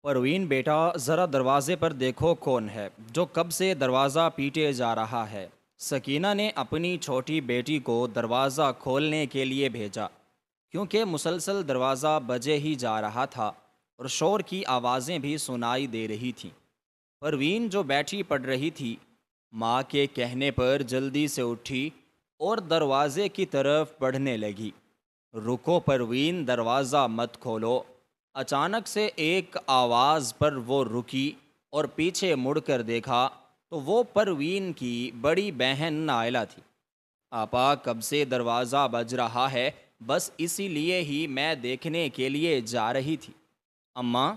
پروین بیٹا ذرا دروازے پر دیکھو کون ہے جو کب سے دروازہ پیٹے جا رہا ہے۔ سکینہ نے اپنی چھوٹی بیٹی کو دروازہ کھولنے کے لیے بھیجا کیونکہ مسلسل دروازہ بجے ہی جا رہا تھا اور شور کی آوازیں بھی سنائی دے رہی تھیں۔ پروین جو بیٹھی پڑ رہی تھی، ماں کے کہنے پر جلدی سے اٹھی اور دروازے کی طرف بڑھنے لگی۔ رکو پروین، دروازہ مت کھولو۔ اچانک سے ایک آواز پر وہ رکی اور پیچھے مڑ کر دیکھا تو وہ پروین کی بڑی بہن نائلہ تھی۔ آپا، کب سے دروازہ بج رہا ہے، بس اسی لیے ہی میں دیکھنے کے لیے جا رہی تھی۔ اماں،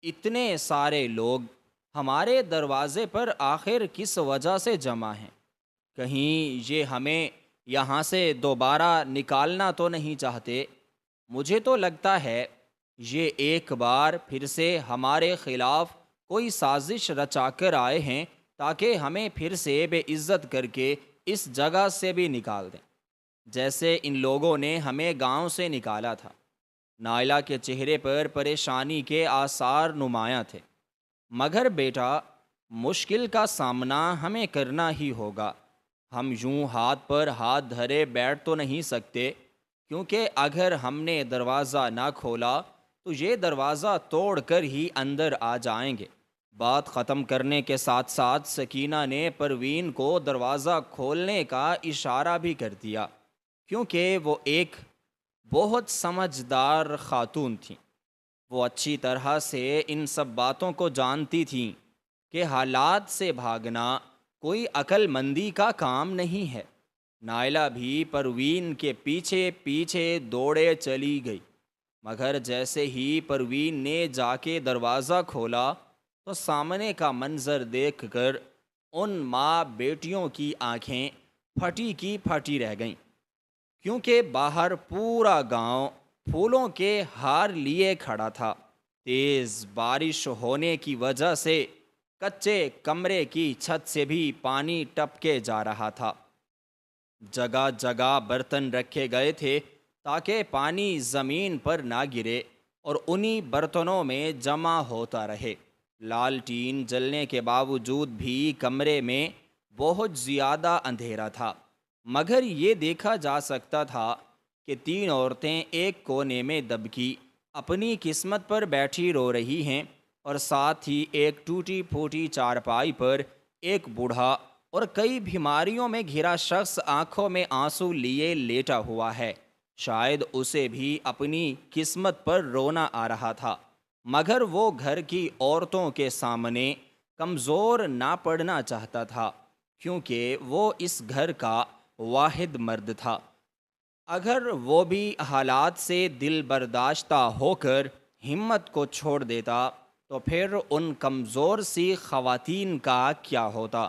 اتنے سارے لوگ ہمارے دروازے پر آخر کس وجہ سے جمع ہیں؟ کہیں یہ ہمیں یہاں سے دوبارہ نکالنا تو نہیں چاہتے؟ مجھے تو لگتا ہے یہ ایک بار پھر سے ہمارے خلاف کوئی سازش رچا کر آئے ہیں تاکہ ہمیں پھر سے بے عزت کر کے اس جگہ سے بھی نکال دیں، جیسے ان لوگوں نے ہمیں گاؤں سے نکالا تھا۔ نائلہ کے چہرے پر پریشانی کے آثار نمایاں تھے۔ مگر بیٹا، مشکل کا سامنا ہمیں کرنا ہی ہوگا۔ ہم یوں ہاتھ پر ہاتھ دھرے بیٹھ تو نہیں سکتے، کیونکہ اگر ہم نے دروازہ نہ کھولا تو یہ دروازہ توڑ کر ہی اندر آ جائیں گے۔ بات ختم کرنے کے ساتھ ساتھ سکینہ نے پروین کو دروازہ کھولنے کا اشارہ بھی کر دیا، کیونکہ وہ ایک بہت سمجھدار خاتون تھیں۔ وہ اچھی طرح سے ان سب باتوں کو جانتی تھیں کہ حالات سے بھاگنا کوئی عقل مندی کا کام نہیں ہے۔ نائلہ بھی پروین کے پیچھے پیچھے دوڑے چلی گئی، مگر جیسے ہی پروین نے جا کے دروازہ کھولا تو سامنے کا منظر دیکھ کر ان ماں بیٹیوں کی آنکھیں پھٹی کی پھٹی رہ گئیں، کیونکہ باہر پورا گاؤں پھولوں کے ہار لیے کھڑا تھا۔ تیز بارش ہونے کی وجہ سے کچے کمرے کی چھت سے بھی پانی ٹپکے جا رہا تھا۔ جگہ جگہ برتن رکھے گئے تھے تاکہ پانی زمین پر نہ گرے اور انہی برتنوں میں جمع ہوتا رہے۔ لالٹین جلنے کے باوجود بھی کمرے میں بہت زیادہ اندھیرا تھا، مگر یہ دیکھا جا سکتا تھا کہ تین عورتیں ایک کونے میں دبکی اپنی قسمت پر بیٹھی رو رہی ہیں، اور ساتھ ہی ایک ٹوٹی پھوٹی چارپائی پر ایک بوڑھا اور کئی بیماریوں میں گھرا شخص آنکھوں میں آنسو لیے لیٹا ہوا ہے۔ شاید اسے بھی اپنی قسمت پر رونا آ رہا تھا، مگر وہ گھر کی عورتوں کے سامنے کمزور نہ پڑنا چاہتا تھا، کیونکہ وہ اس گھر کا واحد مرد تھا۔ اگر وہ بھی حالات سے دل برداشتہ ہو کر ہمت کو چھوڑ دیتا تو پھر ان کمزور سی خواتین کا کیا ہوتا؟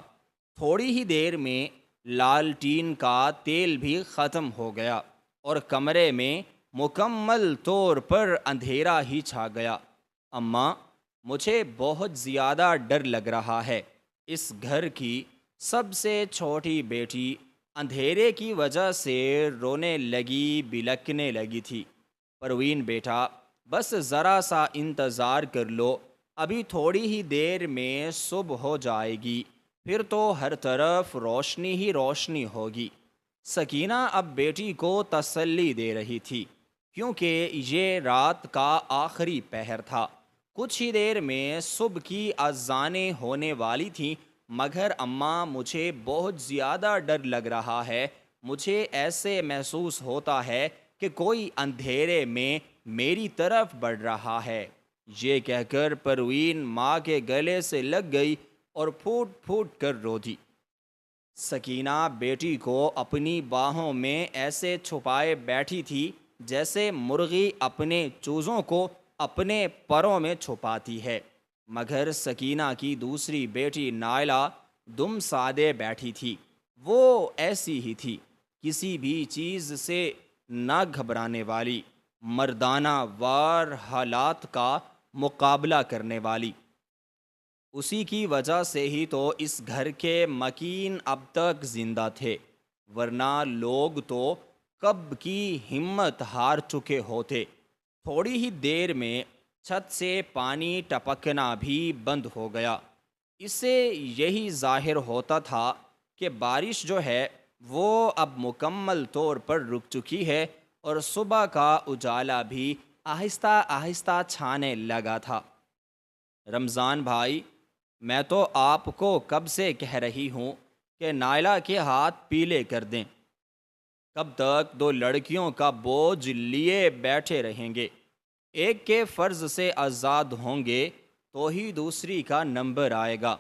تھوڑی ہی دیر میں لالٹین کا تیل بھی ختم ہو گیا اور کمرے میں مکمل طور پر اندھیرا ہی چھا گیا۔ اماں، مجھے بہت زیادہ ڈر لگ رہا ہے۔ اس گھر کی سب سے چھوٹی بیٹی اندھیرے کی وجہ سے رونے لگی، بلکنے لگی تھی۔ پروین بیٹا، بس ذرا سا انتظار کر لو، ابھی تھوڑی ہی دیر میں صبح ہو جائے گی، پھر تو ہر طرف روشنی ہی روشنی ہوگی۔ سکینہ اب بیٹی کو تسلی دے رہی تھی، کیونکہ یہ رات کا آخری پہر تھا۔ کچھ ہی دیر میں صبح کی اذانیں ہونے والی تھیں، مگر اماں، مجھے بہت زیادہ ڈر لگ رہا ہے۔ مجھے ایسے محسوس ہوتا ہے کہ کوئی اندھیرے میں میری طرف بڑھ رہا ہے۔ یہ کہہ کر پروین ماں کے گلے سے لگ گئی اور پھوٹ پھوٹ کر رو دی۔ سکینہ بیٹی کو اپنی باہوں میں ایسے چھپائے بیٹھی تھی جیسے مرغی اپنے چوزوں کو اپنے پروں میں چھپاتی ہے، مگر سکینہ کی دوسری بیٹی نائلہ دم سادے بیٹھی تھی۔ وہ ایسی ہی تھی، کسی بھی چیز سے نہ گھبرانے والی، مردانہ وار حالات کا مقابلہ کرنے والی۔ اسی کی وجہ سے ہی تو اس گھر کے مکین اب تک زندہ تھے، ورنہ لوگ تو کب کی ہمت ہار چکے ہوتے۔ تھوڑی ہی دیر میں چھت سے پانی ٹپکنا بھی بند ہو گیا۔ اس سے یہی ظاہر ہوتا تھا کہ بارش جو ہے وہ اب مکمل طور پر رک چکی ہے اور صبح کا اجالا بھی آہستہ آہستہ چھانے لگا تھا۔ رمضان بھائی، میں تو آپ کو کب سے کہہ رہی ہوں کہ نائلہ کے ہاتھ پیلے کر دیں۔ کب تک دو لڑکیوں کا بوجھ لیے بیٹھے رہیں گے؟ ایک کے فرض سے آزاد ہوں گے تو ہی دوسری کا نمبر آئے گا۔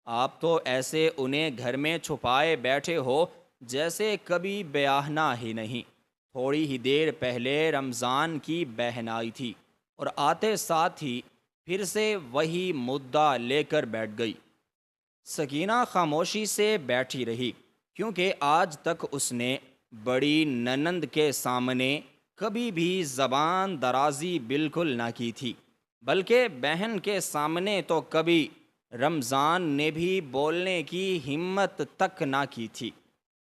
آپ تو ایسے انہیں گھر میں چھپائے بیٹھے ہو جیسے کبھی بیاہنا ہی نہیں۔ تھوڑی ہی دیر پہلے رمضان کی بہن آئی تھی اور آتے ساتھ ہی پھر سے وہی مدعا لے کر بیٹھ گئی۔ سکینہ خاموشی سے بیٹھی رہی، کیونکہ آج تک اس نے بڑی ننند کے سامنے کبھی بھی زبان درازی بالکل نہ کی تھی، بلکہ بہن کے سامنے تو کبھی رمضان نے بھی بولنے کی ہمت تک نہ کی تھی۔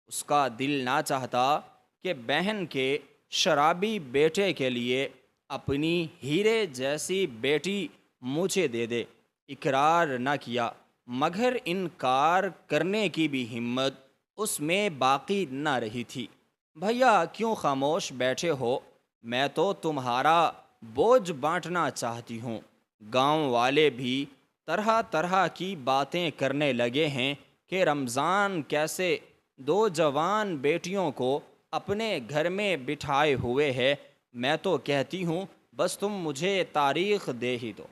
اس کا دل نہ چاہتا کہ بہن کے شرابی بیٹے کے لیے اپنی ہیرے جیسی بیٹی مجھے دے دے۔ اقرار نہ کیا، مگر انکار کرنے کی بھی ہمت اس میں باقی نہ رہی تھی۔ بھیا کیوں خاموش بیٹھے ہو؟ میں تو تمہارا بوجھ بانٹنا چاہتی ہوں۔ گاؤں والے بھی طرح طرح کی باتیں کرنے لگے ہیں کہ رمضان کیسے دو جوان بیٹیوں کو اپنے گھر میں بٹھائے ہوئے ہے۔ میں تو کہتی ہوں بس تم مجھے تاریخ دے ہی دو۔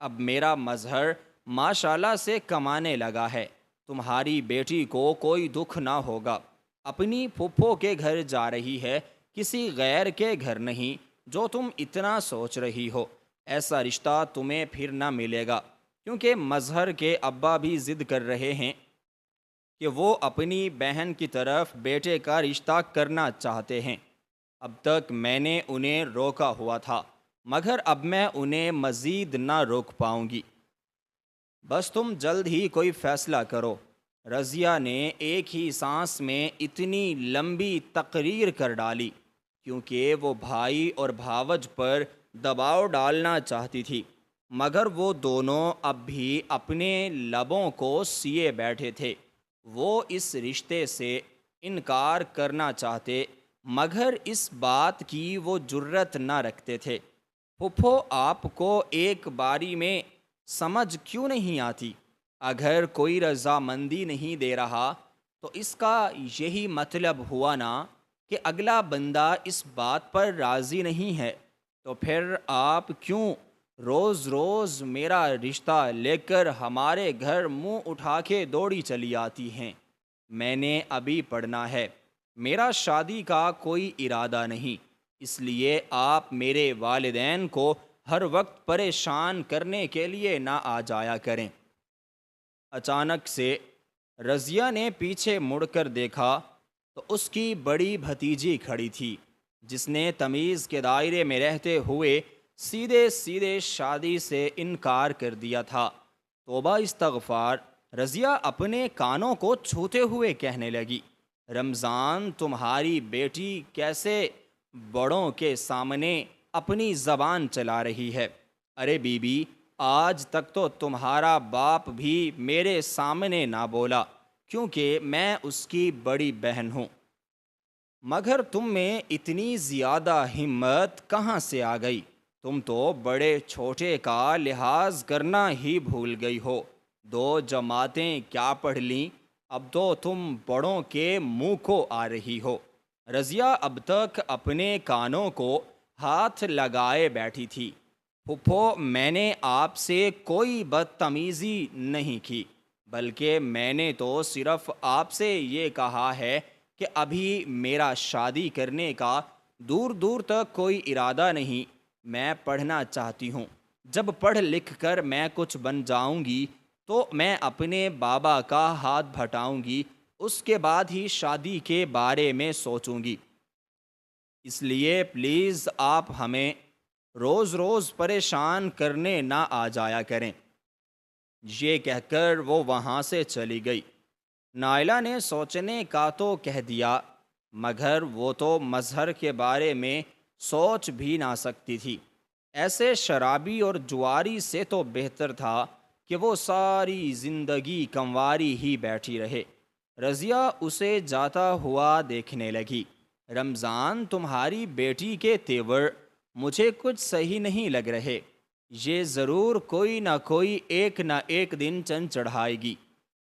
اب میرا مظہر ماشاءاللہ سے کمانے لگا ہے، تمہاری بیٹی کو کوئی دکھ نہ ہوگا۔ اپنی پھپھو کے گھر جا رہی ہے، کسی غیر کے گھر نہیں جو تم اتنا سوچ رہی ہو۔ ایسا رشتہ تمہیں پھر نہ ملے گا، کیونکہ مظہر کے ابا بھی ضد کر رہے ہیں کہ وہ اپنی بہن کی طرف بیٹے کا رشتہ کرنا چاہتے ہیں۔ اب تک میں نے انہیں روکا ہوا تھا، مگر اب میں انہیں مزید نہ روک پاؤں گی۔ بس تم جلد ہی کوئی فیصلہ کرو۔ رضیہ نے ایک ہی سانس میں اتنی لمبی تقریر کر ڈالی، کیونکہ وہ بھائی اور بھاوج پر دباؤ ڈالنا چاہتی تھی، مگر وہ دونوں اب بھی اپنے لبوں کو سیے بیٹھے تھے۔ وہ اس رشتے سے انکار کرنا چاہتے، مگر اس بات کی وہ جرت نہ رکھتے تھے۔ پھپھو آپ کو ایک باری میں سمجھ کیوں نہیں آتی؟ اگر کوئی رضامندی نہیں دے رہا تو اس کا یہی مطلب ہوا نا کہ اگلا بندہ اس بات پر راضی نہیں ہے۔ تو پھر آپ کیوں روز روز میرا رشتہ لے کر ہمارے گھر منہ اٹھا کے دوڑی چلی آتی ہیں؟ میں نے ابھی پڑھنا ہے، میرا شادی کا کوئی ارادہ نہیں، اس لیے آپ میرے والدین کو ہر وقت پریشان کرنے کے لیے نہ آ جایا کریں۔ اچانک سے رضیہ نے پیچھے مڑ کر دیکھا تو اس کی بڑی بھتیجی کھڑی تھی، جس نے تمیز کے دائرے میں رہتے ہوئے سیدھے سیدھے شادی سے انکار کر دیا تھا۔ توبہ استغفار، رضیہ اپنے کانوں کو چھوتے ہوئے کہنے لگی۔ رمضان تمہاری بیٹی کیسے بڑوں کے سامنے اپنی زبان چلا رہی ہے؟ ارے بی بی، آج تک تو تمہارا باپ بھی میرے سامنے نہ بولا، کیونکہ میں اس کی بڑی بہن ہوں، مگر تم میں اتنی زیادہ ہمت کہاں سے آ گئی؟ تم تو بڑے چھوٹے کا لحاظ کرنا ہی بھول گئی ہو۔ دو جماعتیں کیا پڑھ لیں، اب تو تم بڑوں کے منہ کو آ رہی ہو۔ رضیہ اب تک اپنے کانوں کو ہاتھ لگائے بیٹھی تھی۔ پھپھو، میں نے آپ سے کوئی بدتمیزی نہیں کی، بلکہ میں نے تو صرف آپ سے یہ کہا ہے کہ ابھی میرا شادی کرنے کا دور دور تک کوئی ارادہ نہیں۔ میں پڑھنا چاہتی ہوں، جب پڑھ لکھ کر میں کچھ بن جاؤں گی تو میں اپنے بابا کا ہاتھ بھٹاؤں گی، اس کے بعد ہی شادی کے بارے میں سوچوں گی۔ اس لیے پلیز آپ ہمیں روز روز پریشان کرنے نہ آ جایا کریں۔ یہ کہہ کر وہ وہاں سے چلی گئی۔ نائلہ نے سوچنے کا تو کہہ دیا، مگر وہ تو مظہر کے بارے میں سوچ بھی نہ سکتی تھی۔ ایسے شرابی اور جواری سے تو بہتر تھا کہ وہ ساری زندگی کمواری ہی بیٹھی رہے۔ رضیہ اسے جاتا ہوا دیکھنے لگی۔ رمضان، تمہاری بیٹی کے تیور مجھے کچھ صحیح نہیں لگ رہے۔ یہ ضرور کوئی نہ ایک دن چند چڑھائے گی۔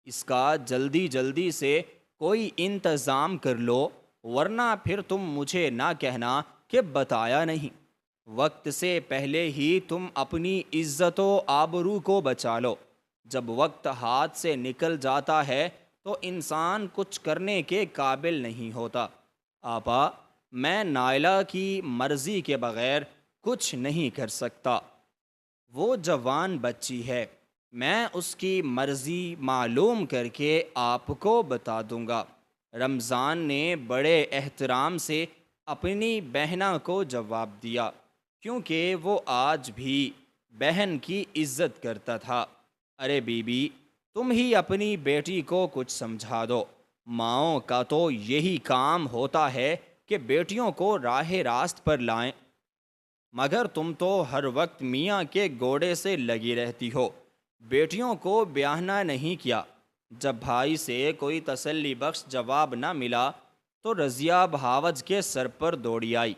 اس کا جلدی جلدی سے کوئی انتظام کر لو، ورنہ پھر تم مجھے نہ کہنا کہ بتایا نہیں۔ وقت سے پہلے ہی تم اپنی عزت و آبرو کو بچا لو۔ جب وقت ہاتھ سے نکل جاتا ہے تو انسان کچھ کرنے کے قابل نہیں ہوتا۔ آپا، میں نائلہ کی مرضی کے بغیر کچھ نہیں کر سکتا۔ وہ جوان بچی ہے، میں اس کی مرضی معلوم کر کے آپ کو بتا دوں گا۔ رمضان نے بڑے احترام سے اپنی بہنہ کو جواب دیا، کیونکہ وہ آج بھی بہن کی عزت کرتا تھا۔ ارے بی بی، تم ہی اپنی بیٹی کو کچھ سمجھا دو۔ ماؤں کا تو یہی کام ہوتا ہے کہ بیٹیوں کو راہ راست پر لائیں، مگر تم تو ہر وقت میاں کے گوڑے سے لگی رہتی ہو۔ بیٹیوں کو بیاہنا نہیں کیا۔ جب بھائی سے کوئی تسلی بخش جواب نہ ملا تو رضیہ بہاوج کے سر پر دوڑی آئی۔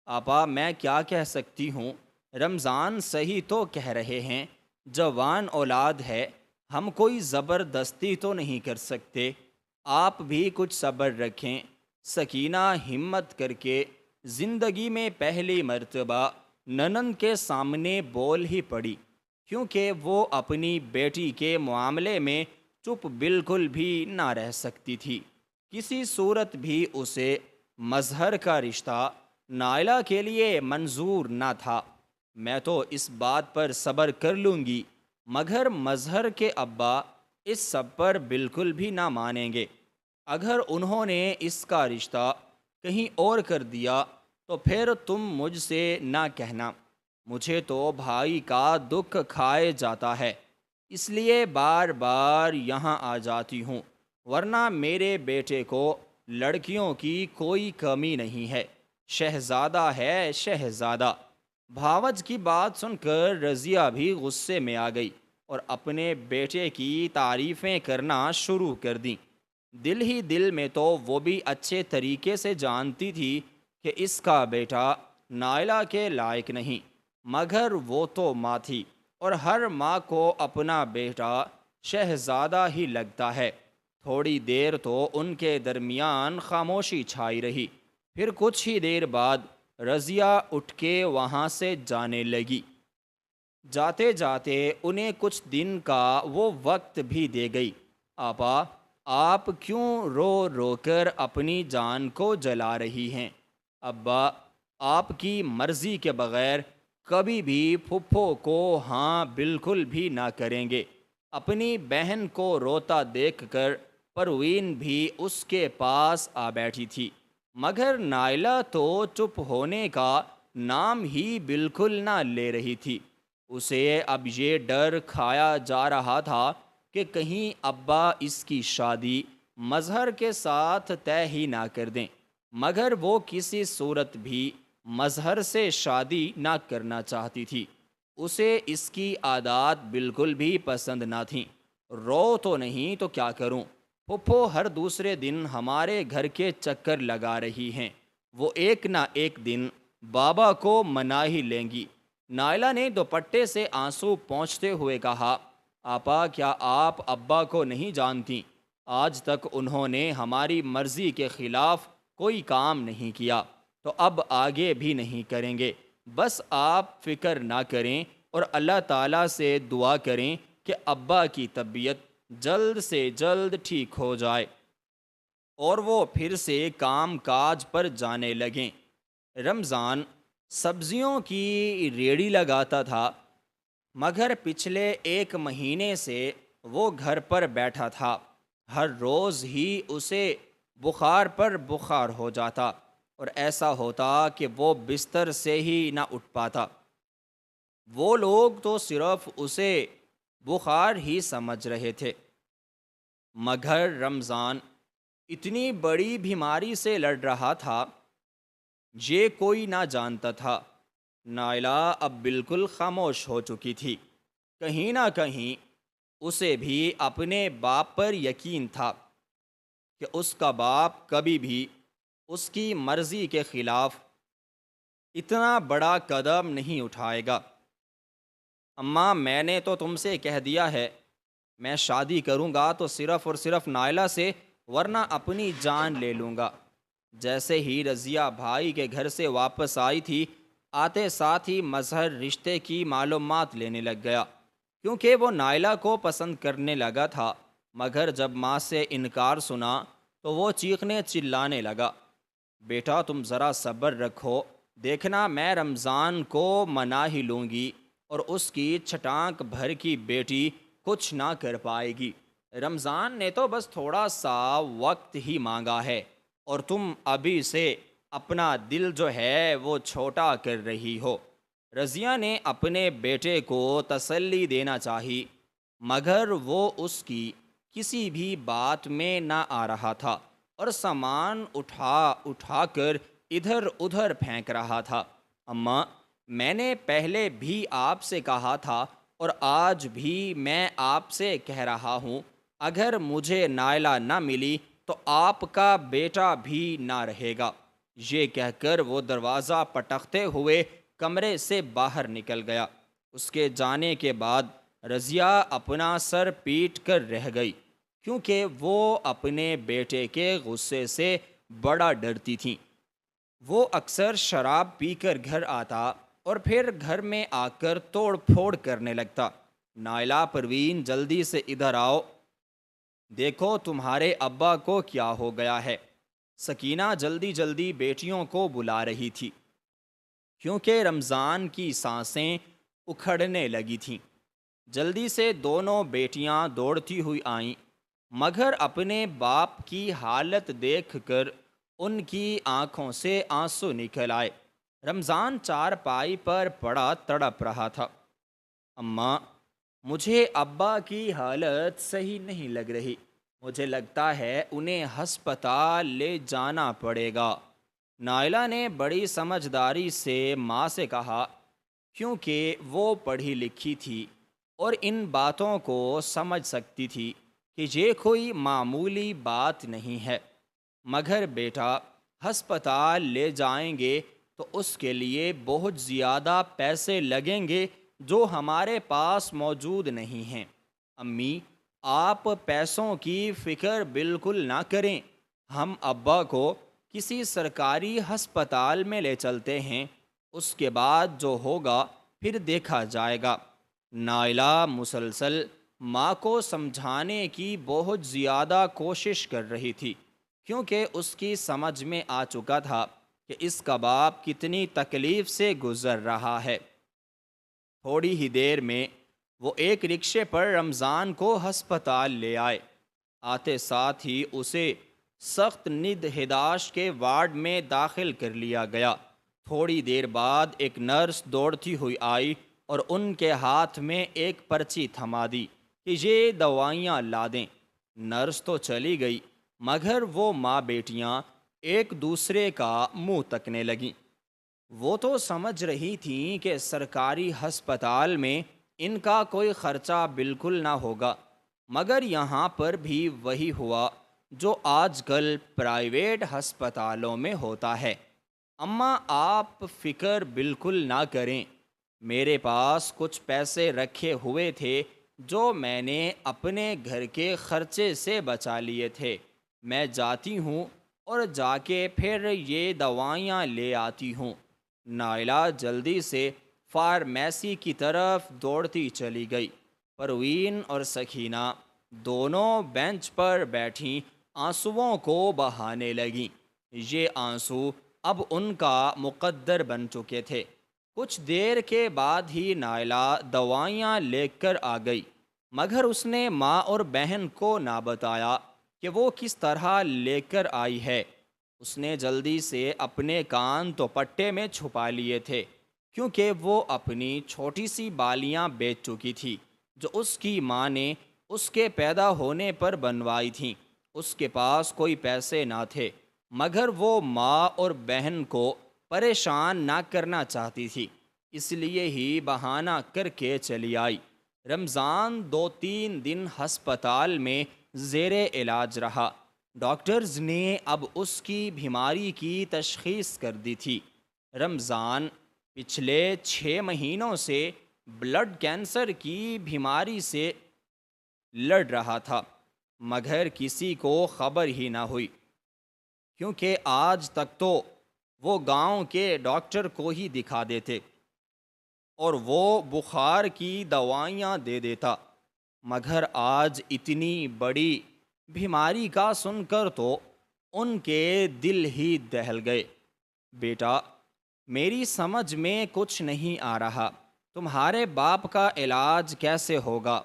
آپا، میں کیا کہہ سکتی ہوں؟ رمضان صحیح تو کہہ رہے ہیں، جوان اولاد ہے، ہم کوئی زبردستی تو نہیں کر سکتے۔ آپ بھی کچھ صبر رکھیں۔ سکینہ ہمت کر کے زندگی میں پہلی مرتبہ ننند کے سامنے بول ہی پڑی، کیونکہ وہ اپنی بیٹی کے معاملے میں چپ بالکل بھی نہ رہ سکتی تھی۔ کسی صورت بھی اسے مظہر کا رشتہ نائلہ کے لیے منظور نہ تھا۔ میں تو اس بات پر صبر کر لوں گی، مگر مظہر کے ابا اس سب پر بالکل بھی نہ مانیں گے۔ اگر انہوں نے اس کا رشتہ کہیں اور کر دیا تو پھر تم مجھ سے نہ کہنا۔ مجھے تو بھائی کا دکھ کھائے جاتا ہے، اس لیے بار بار یہاں آ جاتی ہوں، ورنہ میرے بیٹے کو لڑکیوں کی کوئی کمی نہیں ہے۔ شہزادہ ہے، شہزادہ۔ بھاوج کی بات سن کر رضیہ بھی غصے میں آ گئی اور اپنے بیٹے کی تعریفیں کرنا شروع کر دیں۔ دل ہی دل میں تو وہ بھی اچھے طریقے سے جانتی تھی کہ اس کا بیٹا نائلہ کے لائق نہیں، مگر وہ تو ماں تھی اور ہر ماں کو اپنا بیٹا شہزادہ ہی لگتا ہے۔ تھوڑی دیر تو ان کے درمیان خاموشی چھائی رہی، پھر کچھ ہی دیر بعد رضیہ اٹھ کے وہاں سے جانے لگی۔ جاتے جاتے انہیں کچھ دن کا وہ وقت بھی دے گئی۔ آپا، آپ کیوں رو رو کر اپنی جان کو جلا رہی ہیں؟ ابا آپ کی مرضی کے بغیر کبھی بھی پھپھو کو ہاں بالکل بھی نہ کریں گے۔ اپنی بہن کو روتا دیکھ کر پروین بھی اس کے پاس آ بیٹھی تھی، مگر نائلہ تو چپ ہونے کا نام ہی بالکل نہ لے رہی تھی۔ اسے اب یہ ڈر کھایا جا رہا تھا کہ کہیں ابا اس کی شادی مظہر کے ساتھ طے ہی نہ کر دیں، مگر وہ کسی صورت بھی مظہر سے شادی نہ کرنا چاہتی تھی۔ اسے اس کی عادات بالکل بھی پسند نہ تھیں۔ رو تو نہیں تو کیا کروں؟ پھپھو ہر دوسرے دن ہمارے گھر کے چکر لگا رہی ہیں، وہ ایک نہ ایک دن بابا کو منا ہی لیں گی۔ نائلہ نے دوپٹے سے آنسو پونچھتے ہوئے کہا، آپا، کیا آپ ابا کو نہیں جانتی؟ آج تک انہوں نے ہماری مرضی کے خلاف کوئی کام نہیں کیا، تو اب آگے بھی نہیں کریں گے۔ بس آپ فکر نہ کریں اور اللہ تعالیٰ سے دعا کریں کہ ابا کی طبیعت جلد سے جلد ٹھیک ہو جائے اور وہ پھر سے کام کاج پر جانے لگیں۔ رمضان سبزیوں کی ریڑھی لگاتا تھا، مگر پچھلے ایک مہینے سے وہ گھر پر بیٹھا تھا۔ ہر روز ہی اسے بخار پر بخار ہو جاتا اور ایسا ہوتا کہ وہ بستر سے ہی نہ اٹھ پاتا۔ وہ لوگ تو صرف اسے بخار ہی سمجھ رہے تھے، مگر رمضان اتنی بڑی بیماری سے لڑ رہا تھا، یہ کوئی نہ جانتا تھا۔ نائلہ اب بالکل خاموش ہو چکی تھی۔ کہیں نہ کہیں اسے بھی اپنے باپ پر یقین تھا کہ اس کا باپ کبھی بھی اس کی مرضی کے خلاف اتنا بڑا قدم نہیں اٹھائے گا۔ اماں، میں نے تو تم سے کہہ دیا ہے، میں شادی کروں گا تو صرف اور صرف نائلہ سے، ورنہ اپنی جان لے لوں گا۔ جیسے ہی رضیہ بھائی کے گھر سے واپس آئی تھی، آتے ساتھ ہی مظہر رشتے کی معلومات لینے لگ گیا، کیونکہ وہ نائلہ کو پسند کرنے لگا تھا، مگر جب ماں سے انکار سنا تو وہ چیخنے چلانے لگا۔ بیٹا، تم ذرا صبر رکھو، دیکھنا میں رمضان کو منا ہی لوں گی اور اس کی چھٹانک بھر کی بیٹی کچھ نہ کر پائے گی۔ رمضان نے تو بس تھوڑا سا وقت ہی مانگا ہے، اور تم ابھی سے اپنا دل جو ہے وہ چھوٹا کر رہی ہو۔ رضیہ نے اپنے بیٹے کو تسلی دینا چاہی، مگر وہ اس کی کسی بھی بات میں نہ آ رہا تھا اور سامان اٹھا اٹھا کر ادھر ادھر پھینک رہا تھا۔ اماں، میں نے پہلے بھی آپ سے کہا تھا اور آج بھی میں آپ سے کہہ رہا ہوں، اگر مجھے نائلہ نہ ملی تو آپ کا بیٹا بھی نہ رہے گا۔ یہ کہہ کر وہ دروازہ پٹکتے ہوئے کمرے سے باہر نکل گیا۔ اس کے جانے کے بعد رضیہ اپنا سر پیٹ کر رہ گئی، کیونکہ وہ اپنے بیٹے کے غصے سے بڑا ڈرتی تھیں۔ وہ اکثر شراب پی کر گھر آتا اور پھر گھر میں آ کر توڑ پھوڑ کرنے لگتا۔ نائلہ، پروین، جلدی سے ادھر آؤ، دیکھو تمہارے ابا کو کیا ہو گیا ہے۔ سکینہ جلدی جلدی بیٹیوں کو بلا رہی تھی، کیونکہ رمضان کی سانسیں اکھڑنے لگی تھیں۔ جلدی سے دونوں بیٹیاں دوڑتی ہوئی آئیں، مگر اپنے باپ کی حالت دیکھ کر ان کی آنکھوں سے آنسو نکل آئے۔ رمضان چارپائی پر پڑا تڑپ رہا تھا۔ اماں، مجھے ابا کی حالت صحیح نہیں لگ رہی، مجھے لگتا ہے انہیں ہسپتال لے جانا پڑے گا۔ نائلہ نے بڑی سمجھداری سے ماں سے کہا، کیونکہ وہ پڑھی لکھی تھی اور ان باتوں کو سمجھ سکتی تھی کہ یہ کوئی معمولی بات نہیں ہے۔ مگر بیٹا، ہسپتال لے جائیں گے تو اس کے لیے بہت زیادہ پیسے لگیں گے جو ہمارے پاس موجود نہیں ہیں۔ امی، آپ پیسوں کی فکر بالکل نہ کریں، ہم ابا کو کسی سرکاری ہسپتال میں لے چلتے ہیں، اس کے بعد جو ہوگا پھر دیکھا جائے گا۔ نائلہ مسلسل ماں کو سمجھانے کی بہت زیادہ کوشش کر رہی تھی، کیونکہ اس کی سمجھ میں آ چکا تھا کہ اس کا باپ کتنی تکلیف سے گزر رہا ہے۔ تھوڑی ہی دیر میں وہ ایک رکشے پر رمضان کو ہسپتال لے آئے۔ آتے ساتھ ہی اسے سخت ندہداشت کے وارڈ میں داخل کر لیا گیا۔ تھوڑی دیر بعد ایک نرس دوڑتی ہوئی آئی اور ان کے ہاتھ میں ایک پرچی تھما دی کہ یہ دوائیاں لا دیں۔ نرس تو چلی گئی، مگر وہ ماں بیٹیاں ایک دوسرے کا منہ تکنے لگیں۔ وہ تو سمجھ رہی تھیں کہ سرکاری ہسپتال میں ان کا کوئی خرچہ بالکل نہ ہوگا، مگر یہاں پر بھی وہی ہوا جو آج کل پرائیویٹ ہسپتالوں میں ہوتا ہے۔ اماں، آپ فکر بالکل نہ کریں، میرے پاس کچھ پیسے رکھے ہوئے تھے جو میں نے اپنے گھر کے خرچے سے بچا لیے تھے، میں جاتی ہوں اور جا کے پھر یہ دوائیاں لے آتی ہوں۔ نائلہ جلدی سے فارمیسی کی طرف دوڑتی چلی گئی۔ پروین اور سکینہ دونوں بینچ پر بیٹھیں آنسوؤں کو بہانے لگیں۔ یہ آنسو اب ان کا مقدر بن چکے تھے۔ کچھ دیر کے بعد ہی نائلہ دوائیاں لے کر آ گئی، مگر اس نے ماں اور بہن کو نہ بتایا کہ وہ کس طرح لے کر آئی ہے۔ اس نے جلدی سے اپنے کان تو پٹے میں چھپا لیے تھے، کیونکہ وہ اپنی چھوٹی سی بالیاں بیچ چکی تھی جو اس کی ماں نے اس کے پیدا ہونے پر بنوائی تھیں۔ اس کے پاس کوئی پیسے نہ تھے، مگر وہ ماں اور بہن کو پریشان نہ کرنا چاہتی تھی۔ اس لیے ہی بہانہ کر کے چلی آئی۔ رمضان 2-3 دن ہسپتال میں زیر علاج رہا۔ ڈاکٹرز نے اب اس کی بیماری کی تشخیص کر دی تھی۔ رمضان پچھلے 6 مہینوں سے بلڈ کینسر کی بیماری سے لڑ رہا تھا، مگر کسی کو خبر ہی نہ ہوئی، کیونکہ آج تک تو وہ گاؤں کے ڈاکٹر کو ہی دکھا دیتے اور وہ بخار کی دوائیاں دے دیتا، مگر آج اتنی بڑی بیماری کا سن کر تو ان کے دل ہی دہل گئے۔ بیٹا، میری سمجھ میں کچھ نہیں آ رہا، تمہارے باپ کا علاج کیسے ہوگا؟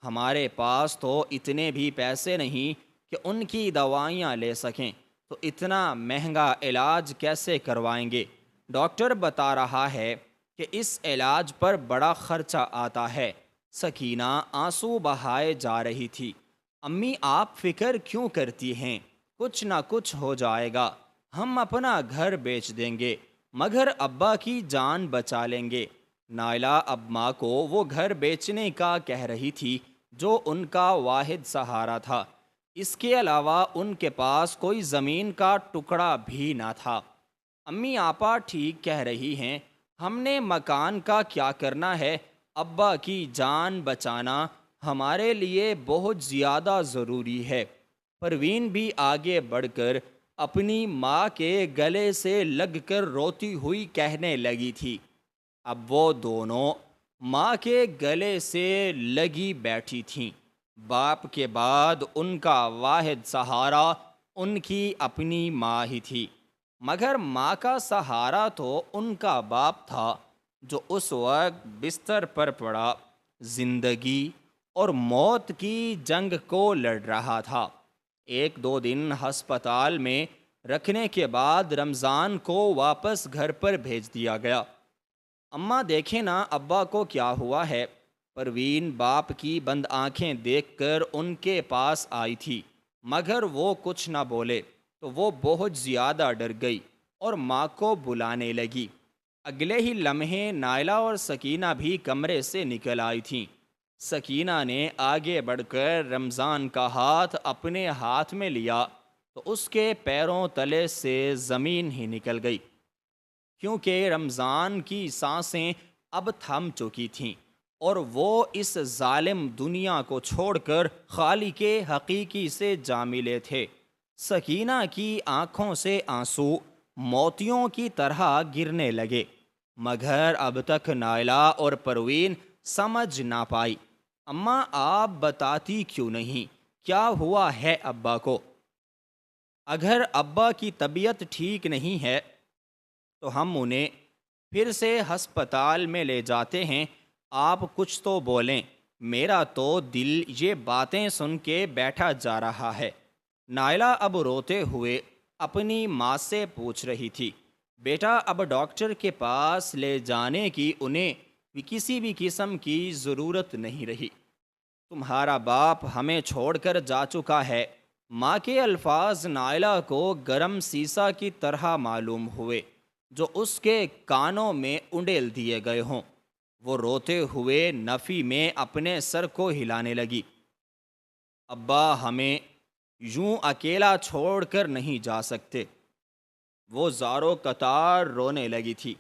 ہمارے پاس تو اتنے بھی پیسے نہیں کہ ان کی دوائیاں لے سکیں، تو اتنا مہنگا علاج کیسے کروائیں گے؟ ڈاکٹر بتا رہا ہے کہ اس علاج پر بڑا خرچہ آتا ہے۔ سکینہ آنسو بہائے جا رہی تھی۔ امی، آپ فکر کیوں کرتی ہیں؟ کچھ نہ کچھ ہو جائے گا، ہم اپنا گھر بیچ دیں گے مگر ابا کی جان بچا لیں گے۔ نائلہ اب ماں کو وہ گھر بیچنے کا کہہ رہی تھی جو ان کا واحد سہارا تھا۔ اس کے علاوہ ان کے پاس کوئی زمین کا ٹکڑا بھی نہ تھا۔ امی، آپا ٹھیک کہہ رہی ہیں، ہم نے مکان کا کیا کرنا ہے، ابا کی جان بچانا ہمارے لیے بہت زیادہ ضروری ہے۔ پروین بھی آگے بڑھ کر اپنی ماں کے گلے سے لگ کر روتی ہوئی کہنے لگی تھی۔ اب وہ دونوں ماں کے گلے سے لگی بیٹھی تھیں۔ باپ کے بعد ان کا واحد سہارا ان کی اپنی ماں ہی تھی، مگر ماں کا سہارا تو ان کا باپ تھا جو اس وقت بستر پر پڑا زندگی اور موت کی جنگ کو لڑ رہا تھا۔ 1-2 دن ہسپتال میں رکھنے کے بعد رمضان کو واپس گھر پر بھیج دیا گیا۔ اماں، دیکھیں نا ابا کو کیا ہوا ہے۔ پروین باپ کی بند آنکھیں دیکھ کر ان کے پاس آئی تھی، مگر وہ کچھ نہ بولے تو وہ بہت زیادہ ڈر گئی اور ماں کو بلانے لگی۔ اگلے ہی لمحے نائلہ اور سکینہ بھی کمرے سے نکل آئی تھیں۔ سکینہ نے آگے بڑھ کر رمضان کا ہاتھ اپنے ہاتھ میں لیا تو اس کے پیروں تلے سے زمین ہی نکل گئی، کیونکہ رمضان کی سانسیں اب تھم چکی تھیں اور وہ اس ظالم دنیا کو چھوڑ کر خالق حقیقی سے جا ملے تھے۔ سکینہ کی آنکھوں سے آنسو موتیوں کی طرح گرنے لگے، مگر اب تک نائلہ اور پروین سمجھ نہ پائی۔ اماں، آپ بتاتی کیوں نہیں، کیا ہوا ہے ابا کو؟ اگر ابا کی طبیعت ٹھیک نہیں ہے تو ہم انہیں پھر سے ہسپتال میں لے جاتے ہیں، آپ کچھ تو بولیں، میرا تو دل یہ باتیں سن کے بیٹھا جا رہا ہے۔ نائلہ اب روتے ہوئے اپنی ماں سے پوچھ رہی تھی، بیٹا اب ڈاکٹر کے پاس لے جانے کی انہیں کسی بھی قسم کی ضرورت نہیں رہی، تمہارا باپ ہمیں چھوڑ کر جا چکا ہے۔ ماں کے الفاظ نائلہ کو گرم سیسا کی طرح معلوم ہوئے جو اس کے کانوں میں انڈیل دیے گئے ہوں۔ وہ روتے ہوئے نفی میں اپنے سر کو ہلانے لگی۔ ابا ہمیں یوں اکیلا چھوڑ کر نہیں جا سکتے۔ وہ زاروں قطار رونے لگی تھی۔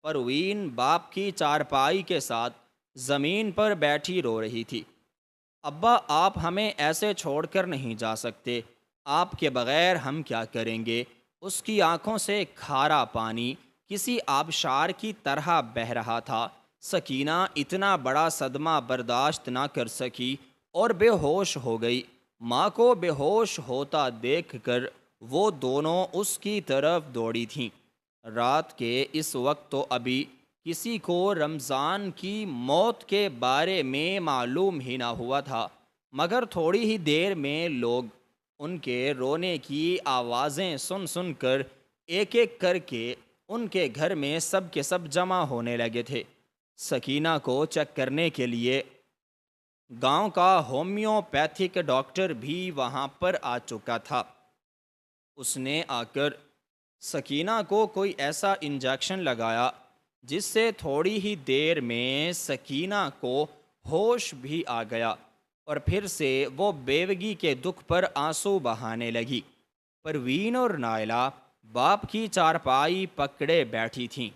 پروین باپ کی چارپائی کے ساتھ زمین پر بیٹھی رو رہی تھی۔ ابا، آپ ہمیں ایسے چھوڑ کر نہیں جا سکتے، آپ کے بغیر ہم کیا کریں گے؟ اس کی آنکھوں سے کھارا پانی کسی آبشار کی طرح بہہ رہا تھا۔ سکینہ اتنا بڑا صدمہ برداشت نہ کر سکی اور بے ہوش ہو گئی۔ ماں کو بے ہوش ہوتا دیکھ کر وہ دونوں اس کی طرف دوڑی تھیں۔ رات کے اس وقت تو ابھی کسی کو رمضان کی موت کے بارے میں معلوم ہی نہ ہوا تھا، مگر تھوڑی ہی دیر میں لوگ ان کے رونے کی آوازیں سن سن کر ایک ایک کر کے ان کے گھر میں سب کے سب جمع ہونے لگے تھے۔ سکینہ کو چیک کرنے کے لیے گاؤں کا ہومیوپیتھک ڈاکٹر بھی وہاں پر آ چکا تھا۔ اس نے آ کر سکینہ کو کوئی ایسا انجیکشن لگایا جس سے تھوڑی ہی دیر میں سکینہ کو ہوش بھی آ گیا اور پھر سے وہ بیوگی کے دکھ پر آنسو بہانے لگی۔ پروین اور نائلہ باپ کی چارپائی پکڑے بیٹھی تھیں،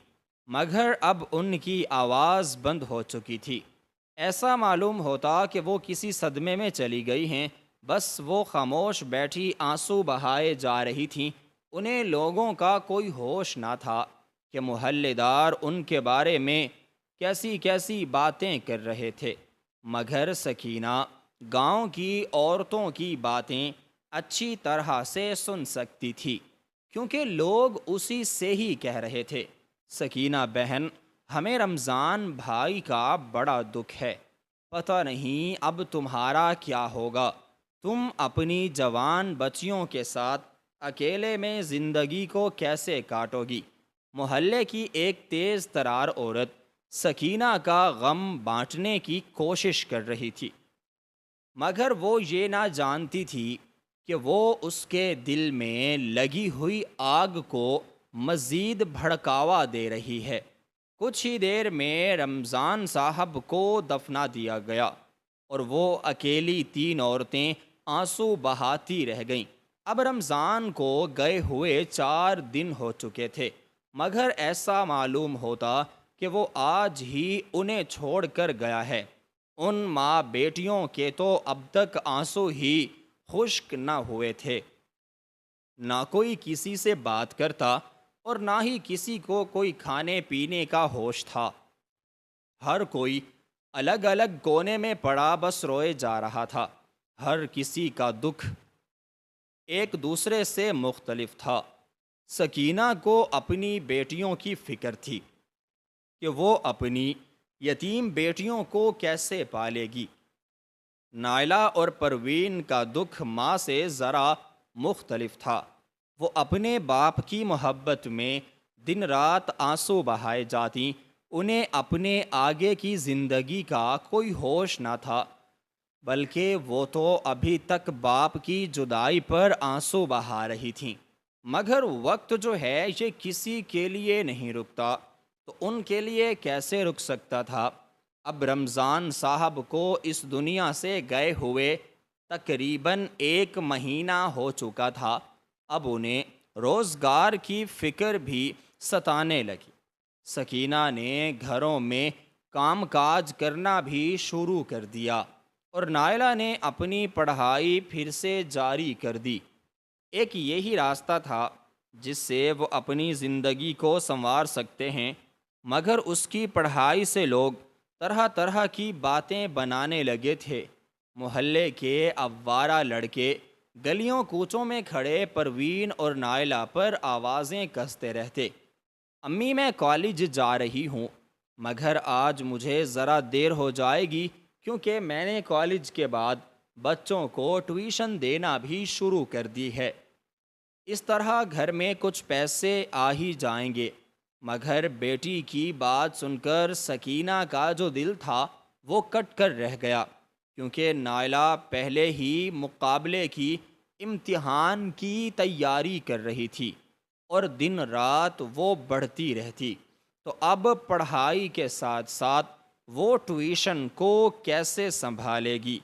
مگر اب ان کی آواز بند ہو چکی تھی۔ ایسا معلوم ہوتا کہ وہ کسی صدمے میں چلی گئی ہیں۔ بس وہ خاموش بیٹھی آنسو بہائے جا رہی تھیں۔ انہیں لوگوں کا کوئی ہوش نہ تھا کہ محلے دار ان کے بارے میں کیسی کیسی باتیں کر رہے تھے، مگر سکینہ گاؤں کی عورتوں کی باتیں اچھی طرح سے سن سکتی تھی، کیونکہ لوگ اسی سے ہی کہہ رہے تھے، سکینہ بہن، ہمیں رمضان بھائی کا بڑا دکھ ہے، پتہ نہیں اب تمہارا کیا ہوگا، تم اپنی جوان بچیوں کے ساتھ اکیلے میں زندگی کو کیسے کاٹو گی۔ محلے کی ایک تیز ترار عورت سکینہ کا غم بانٹنے کی کوشش کر رہی تھی، مگر وہ یہ نہ جانتی تھی کہ وہ اس کے دل میں لگی ہوئی آگ کو مزید بھڑکاوا دے رہی ہے۔ کچھ ہی دیر میں رمضان صاحب کو دفنا دیا گیا اور وہ اکیلی تین عورتیں آنسو بہاتی رہ گئیں۔ اب رمضان کو گئے ہوئے 4 دن ہو چکے تھے، مگر ایسا معلوم ہوتا کہ وہ آج ہی انہیں چھوڑ کر گیا ہے۔ ان ماں بیٹیوں کے تو اب تک آنسو ہی خشک نہ ہوئے تھے۔ نہ کوئی کسی سے بات کرتا اور نہ ہی کسی کو کوئی کھانے پینے کا ہوش تھا۔ ہر کوئی الگ الگ کونے میں پڑا بس روئے جا رہا تھا۔ ہر کسی کا دکھ ایک دوسرے سے مختلف تھا۔ سکینہ کو اپنی بیٹیوں کی فکر تھی کہ وہ اپنی یتیم بیٹیوں کو کیسے پالے گی۔ نائلہ اور پروین کا دکھ ماں سے ذرا مختلف تھا۔ وہ اپنے باپ کی محبت میں دن رات آنسو بہائے جاتی، انہیں اپنے آگے کی زندگی کا کوئی ہوش نہ تھا، بلکہ وہ تو ابھی تک باپ کی جدائی پر آنسو بہا رہی تھیں۔ مگر وقت جو ہے یہ کسی کے لیے نہیں رکتا، تو ان کے لیے کیسے رک سکتا تھا؟ اب رمضان صاحب کو اس دنیا سے گئے ہوئے تقریباً 1 مہینہ ہو چکا تھا۔ اب انہیں روزگار کی فکر بھی ستانے لگی۔ سکینہ نے گھروں میں کام کاج کرنا بھی شروع کر دیا اور نائلہ نے اپنی پڑھائی پھر سے جاری کر دی۔ ایک یہی راستہ تھا جس سے وہ اپنی زندگی کو سنوار سکتے ہیں، مگر اس کی پڑھائی سے لوگ طرح طرح کی باتیں بنانے لگے تھے۔ محلے کے آوارہ لڑکے گلیوں کوچوں میں کھڑے پروین اور نائلہ پر آوازیں کستے رہتے، امی میں کالج جا رہی ہوں، مگر آج مجھے ذرا دیر ہو جائے گی کیونکہ میں نے کالج کے بعد بچوں کو ٹیوشن دینا بھی شروع کر دی ہے۔ اس طرح گھر میں کچھ پیسے آ ہی جائیں گے۔ مگر بیٹی کی بات سن کر سکینہ کا جو دل تھا وہ کٹ کر رہ گیا، کیونکہ نائلہ پہلے ہی مقابلے کی امتحان کی تیاری کر رہی تھی اور دن رات وہ بڑھتی رہتی، تو اب پڑھائی کے ساتھ ساتھ وہ ٹیوشن کو کیسے سنبھالے گی؟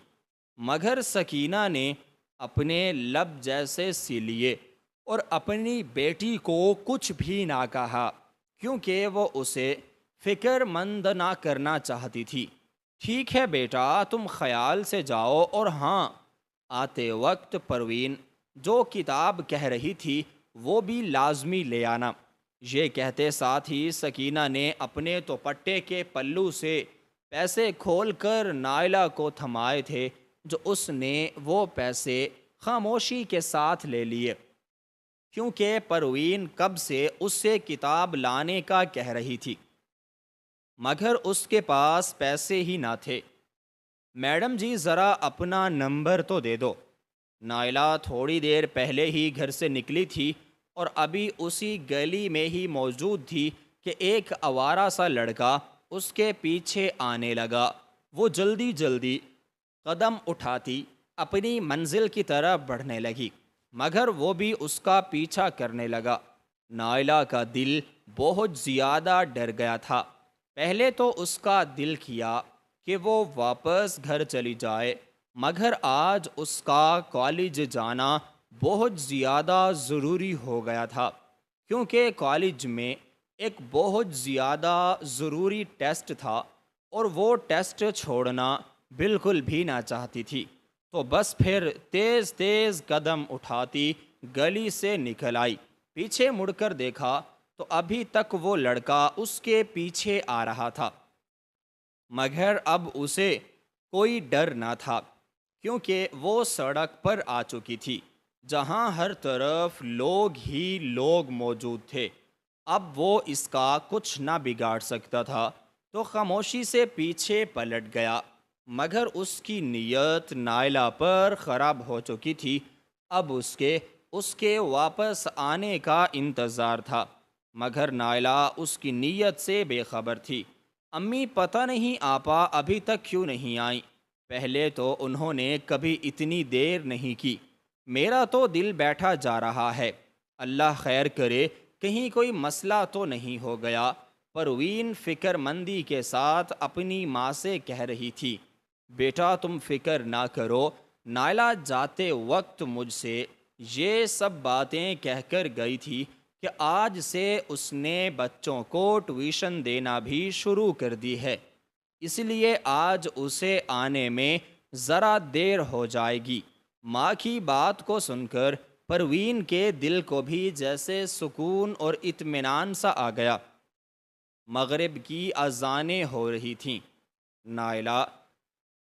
مگر سکینہ نے اپنے لب جیسے سی لیے اور اپنی بیٹی کو کچھ بھی نہ کہا، کیونکہ وہ اسے فکر مند نہ کرنا چاہتی تھی۔ ٹھیک ہے بیٹا، تم خیال سے جاؤ، اور ہاں، آتے وقت پروین جو کتاب کہہ رہی تھی وہ بھی لازمی لے آنا۔ یہ کہتے ساتھ ہی سکینہ نے اپنے دوپٹے کے پلو سے پیسے کھول کر نائلہ کو تھمائے تھے، جو اس نے وہ پیسے خاموشی کے ساتھ لے لیے، کیونکہ پروین کب سے اس سے کتاب لانے کا کہہ رہی تھی، مگر اس کے پاس پیسے ہی نہ تھے۔ میڈم جی ذرا اپنا نمبر تو دے دو۔ نائلہ تھوڑی دیر پہلے ہی گھر سے نکلی تھی اور ابھی اسی گلی میں ہی موجود تھی کہ ایک آوارہ سا لڑکا اس کے پیچھے آنے لگا۔ وہ جلدی جلدی قدم اٹھاتی اپنی منزل کی طرف بڑھنے لگی، مگر وہ بھی اس کا پیچھا کرنے لگا۔ نائلہ کا دل بہت زیادہ ڈر گیا تھا۔ پہلے تو اس کا دل کیا کہ وہ واپس گھر چلی جائے، مگر آج اس کا کالج جانا بہت زیادہ ضروری ہو گیا تھا، کیونکہ کالج میں ایک بہت زیادہ ضروری ٹیسٹ تھا اور وہ ٹیسٹ چھوڑنا بالکل بھی نہ چاہتی تھی۔ تو بس پھر تیز تیز قدم اٹھاتی گلی سے نکل آئی۔ پیچھے مڑ کر دیکھا تو ابھی تک وہ لڑکا اس کے پیچھے آ رہا تھا، مگر اب اسے کوئی ڈر نہ تھا، کیونکہ وہ سڑک پر آ چکی تھی جہاں ہر طرف لوگ ہی لوگ موجود تھے۔ اب وہ اس کا کچھ نہ بگاڑ سکتا تھا، تو خاموشی سے پیچھے پلٹ گیا، مگر اس کی نیت نائلہ پر خراب ہو چکی تھی۔ اب اس کے واپس آنے کا انتظار تھا، مگر نائلہ اس کی نیت سے بے خبر تھی۔ امی پتہ نہیں آپا ابھی تک کیوں نہیں آئیں؟ پہلے تو انہوں نے کبھی اتنی دیر نہیں کی۔ میرا تو دل بیٹھا جا رہا ہے، اللہ خیر کرے کہیں کوئی مسئلہ تو نہیں ہو گیا، پروین فکر مندی کے ساتھ اپنی ماں سے کہہ رہی تھی۔ بیٹا تم فکر نہ کرو، نائلہ جاتے وقت مجھ سے یہ سب باتیں کہہ کر گئی تھی کہ آج سے اس نے بچوں کو ٹیوشن دینا بھی شروع کر دی ہے، اس لیے آج اسے آنے میں ذرا دیر ہو جائے گی۔ ماں کی بات کو سن کر پروین کے دل کو بھی جیسے سکون اور اطمینان سا آ گیا۔ مغرب کی اذانیں ہو رہی تھیں۔ نائلہ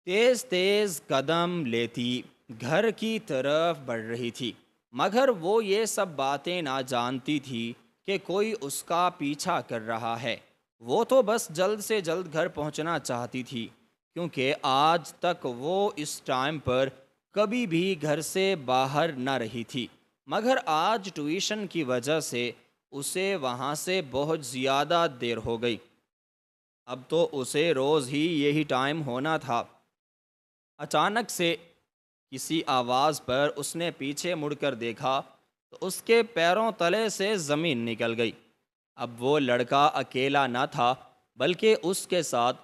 تیز تیز قدم لیتی گھر کی طرف بڑھ رہی تھی، مگر وہ یہ سب باتیں نہ جانتی تھی کہ کوئی اس کا پیچھا کر رہا ہے۔ وہ تو بس جلد سے جلد گھر پہنچنا چاہتی تھی، کیونکہ آج تک وہ اس ٹائم پر کبھی بھی گھر سے باہر نہ رہی تھی، مگر آج ٹیوشن کی وجہ سے اسے وہاں سے بہت زیادہ دیر ہو گئی۔ اب تو اسے روز ہی یہی ٹائم ہونا تھا۔ اچانک سے کسی آواز پر اس نے پیچھے مڑ کر دیکھا تو اس کے پیروں تلے سے زمین نکل گئی۔ اب وہ لڑکا اکیلا نہ تھا، بلکہ اس کے ساتھ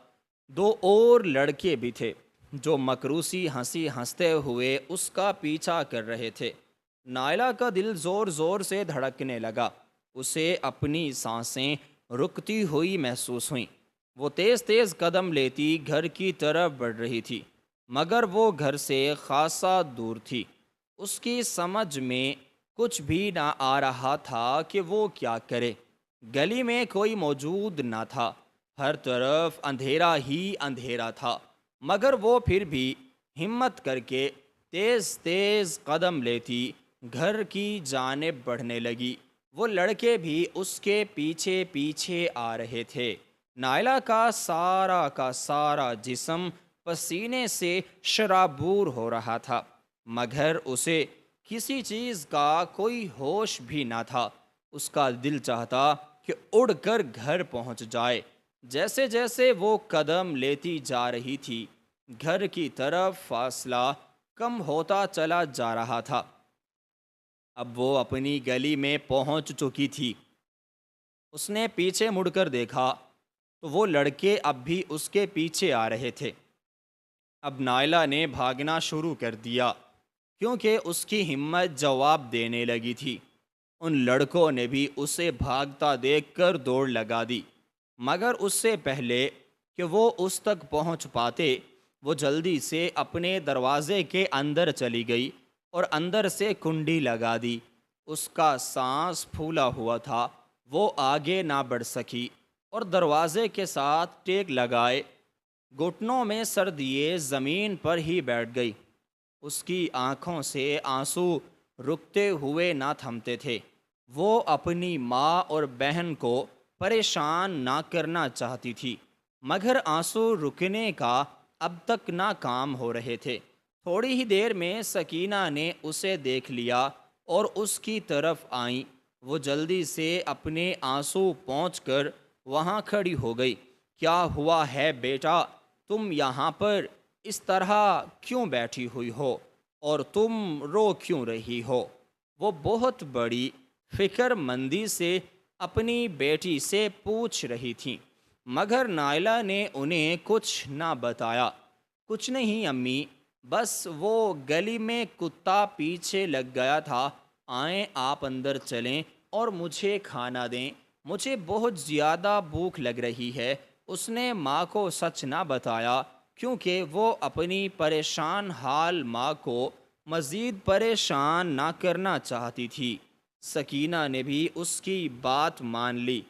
دو اور لڑکے بھی تھے جو مکروسی ہنسی ہنستے ہوئے اس کا پیچھا کر رہے تھے۔ نائلہ کا دل زور زور سے دھڑکنے لگا، اسے اپنی سانسیں رکتی ہوئی محسوس ہوئیں۔ وہ تیز تیز قدم لیتی گھر کی طرف بڑھ رہی تھی، مگر وہ گھر سے خاصا دور تھی۔ اس کی سمجھ میں کچھ بھی نہ آ رہا تھا کہ وہ کیا کرے۔ گلی میں کوئی موجود نہ تھا، ہر طرف اندھیرا ہی اندھیرا تھا، مگر وہ پھر بھی ہمت کر کے تیز تیز قدم لیتی گھر کی جانب بڑھنے لگی۔ وہ لڑکے بھی اس کے پیچھے پیچھے آ رہے تھے۔ نائلہ کا سارا جسم پسینے سے شرابور ہو رہا تھا، مگر اسے کسی چیز کا کوئی ہوش بھی نہ تھا۔ اس کا دل چاہتا کہ اڑ کر گھر پہنچ جائے۔ جیسے جیسے وہ قدم لیتی جا رہی تھی، گھر کی طرف فاصلہ کم ہوتا چلا جا رہا تھا۔ اب وہ اپنی گلی میں پہنچ چکی تھی۔ اس نے پیچھے مڑ کر دیکھا تو وہ لڑکے اب بھی اس کے پیچھے آ رہے تھے۔ اب نائلہ نے بھاگنا شروع کر دیا، کیونکہ اس کی ہمت جواب دینے لگی تھی۔ ان لڑکوں نے بھی اسے بھاگتا دیکھ کر دوڑ لگا دی، مگر اس سے پہلے کہ وہ اس تک پہنچ پاتے، وہ جلدی سے اپنے دروازے کے اندر چلی گئی اور اندر سے کنڈی لگا دی۔ اس کا سانس پھولا ہوا تھا، وہ آگے نہ بڑھ سکی اور دروازے کے ساتھ ٹیک لگائے گھٹنوں میں سر دیے زمین پر ہی بیٹھ گئی۔ اس کی آنکھوں سے آنسو رکتے ہوئے نہ تھمتے تھے۔ وہ اپنی ماں اور بہن کو پریشان نہ کرنا چاہتی تھی، مگر آنسو رکنے کا اب تک ناکام ہو رہے تھے۔ تھوڑی ہی دیر میں سکینہ نے اسے دیکھ لیا اور اس کی طرف آئیں۔ وہ جلدی سے اپنے آنسو پونچھ کر وہاں کھڑی ہو گئی۔ کیا ہوا ہے بیٹا؟ تم یہاں پر اس طرح کیوں بیٹھی ہوئی ہو اور تم رو کیوں رہی ہو؟ وہ بہت بڑی فکر مندی سے اپنی بیٹی سے پوچھ رہی تھیں، مگر نائلہ نے انہیں کچھ نہ بتایا۔ کچھ نہیں امی، بس وہ گلی میں کتا پیچھے لگ گیا تھا، آئیں آپ اندر چلیں اور مجھے کھانا دیں، مجھے بہت زیادہ بھوک لگ رہی ہے۔ اس نے ماں کو سچ نہ بتایا کیونکہ وہ اپنی پریشان حال ماں کو مزید پریشان نہ کرنا چاہتی تھی۔ سکینہ نے بھی اس کی بات مان لی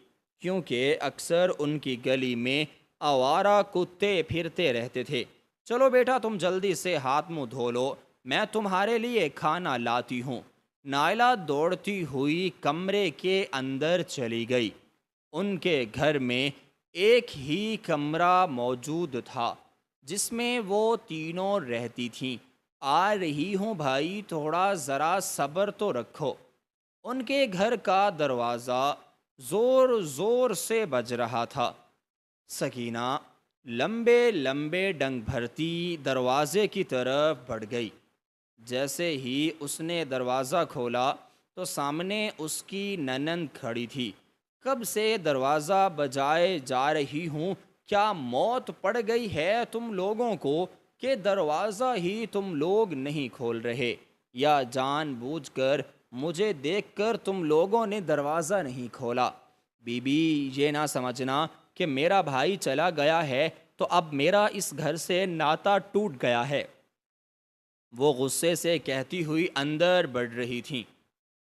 کیونکہ اکثر ان کی گلی میں آوارہ کتے پھرتے رہتے تھے۔ چلو بیٹا تم جلدی سے ہاتھ منہ دھو لو، میں تمہارے لیے کھانا لاتی ہوں۔ نائلہ دوڑتی ہوئی کمرے کے اندر چلی گئی۔ ان کے گھر میں ایک ہی کمرہ موجود تھا جس میں وہ تینوں رہتی تھیں۔ آ رہی ہوں بھائی، تھوڑا ذرا صبر تو رکھو۔ ان کے گھر کا دروازہ زور زور سے بج رہا تھا۔ سکینہ لمبے لمبے ڈنگ بھرتی دروازے کی طرف بڑھ گئی۔ جیسے ہی اس نے دروازہ کھولا تو سامنے اس کی ننند کھڑی تھی۔ کب سے دروازہ بجائے جا رہی ہوں، کیا موت پڑ گئی ہے تم لوگوں کو کہ دروازہ ہی تم لوگ نہیں کھول رہے، یا جان بوجھ کر مجھے دیکھ کر تم لوگوں نے دروازہ نہیں کھولا؟ بی بی یہ نہ سمجھنا کہ میرا بھائی چلا گیا ہے تو اب میرا اس گھر سے ناتا ٹوٹ گیا ہے، وہ غصے سے کہتی ہوئی اندر بڑھ رہی تھیں۔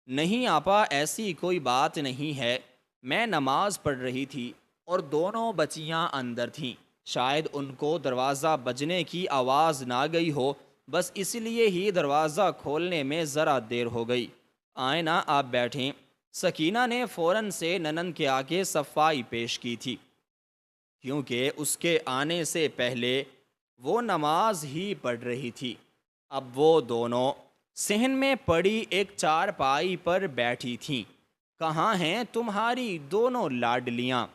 نہیں آپا، ایسی کوئی بات نہیں ہے، میں نماز پڑھ رہی تھی اور دونوں بچیاں اندر تھیں، شاید ان کو دروازہ بجنے کی آواز نہ گئی ہو، بس اس لیے ہی دروازہ کھولنے میں ذرا دیر ہو گئی۔ آئیں نا آپ بیٹھیں۔ سکینہ نے فوراً سے ننند کے آگے صفائی پیش کی تھی کیونکہ اس کے آنے سے پہلے وہ نماز ہی پڑھ رہی تھی۔ اب وہ دونوں صحن میں پڑی ایک چارپائی پر بیٹھی تھیں۔ کہاں ہیں تمہاری دونوں لاڈلیاں؟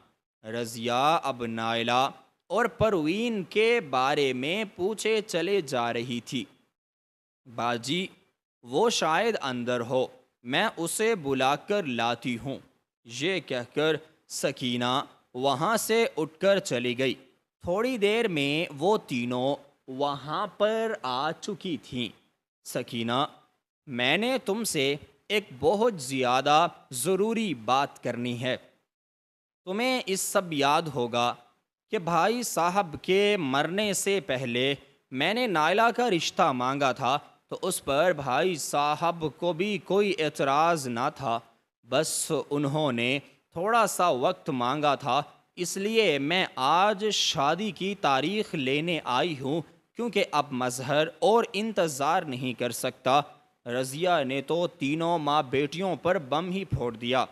رضیہ اب نائلہ اور پروین کے بارے میں پوچھے چلے جا رہی تھی۔ باجی وہ شاید اندر ہو، میں اسے بلا کر لاتی ہوں۔ یہ کہہ کر سکینہ وہاں سے اٹھ کر چلی گئی۔ تھوڑی دیر میں وہ تینوں وہاں پر آ چکی تھیں۔ سکینہ، میں نے تم سے ایک بہت زیادہ ضروری بات کرنی ہے۔ تمہیں اس سب یاد ہوگا کہ بھائی صاحب کے مرنے سے پہلے میں نے نائلہ کا رشتہ مانگا تھا تو اس پر بھائی صاحب کو بھی کوئی اعتراض نہ تھا، بس انہوں نے تھوڑا سا وقت مانگا تھا، اس لیے میں آج شادی کی تاریخ لینے آئی ہوں کیونکہ اب مظہر اور انتظار نہیں کر سکتا۔ رضیہ نے تو تینوں ماں بیٹیوں پر بم ہی پھوڑ دیا۔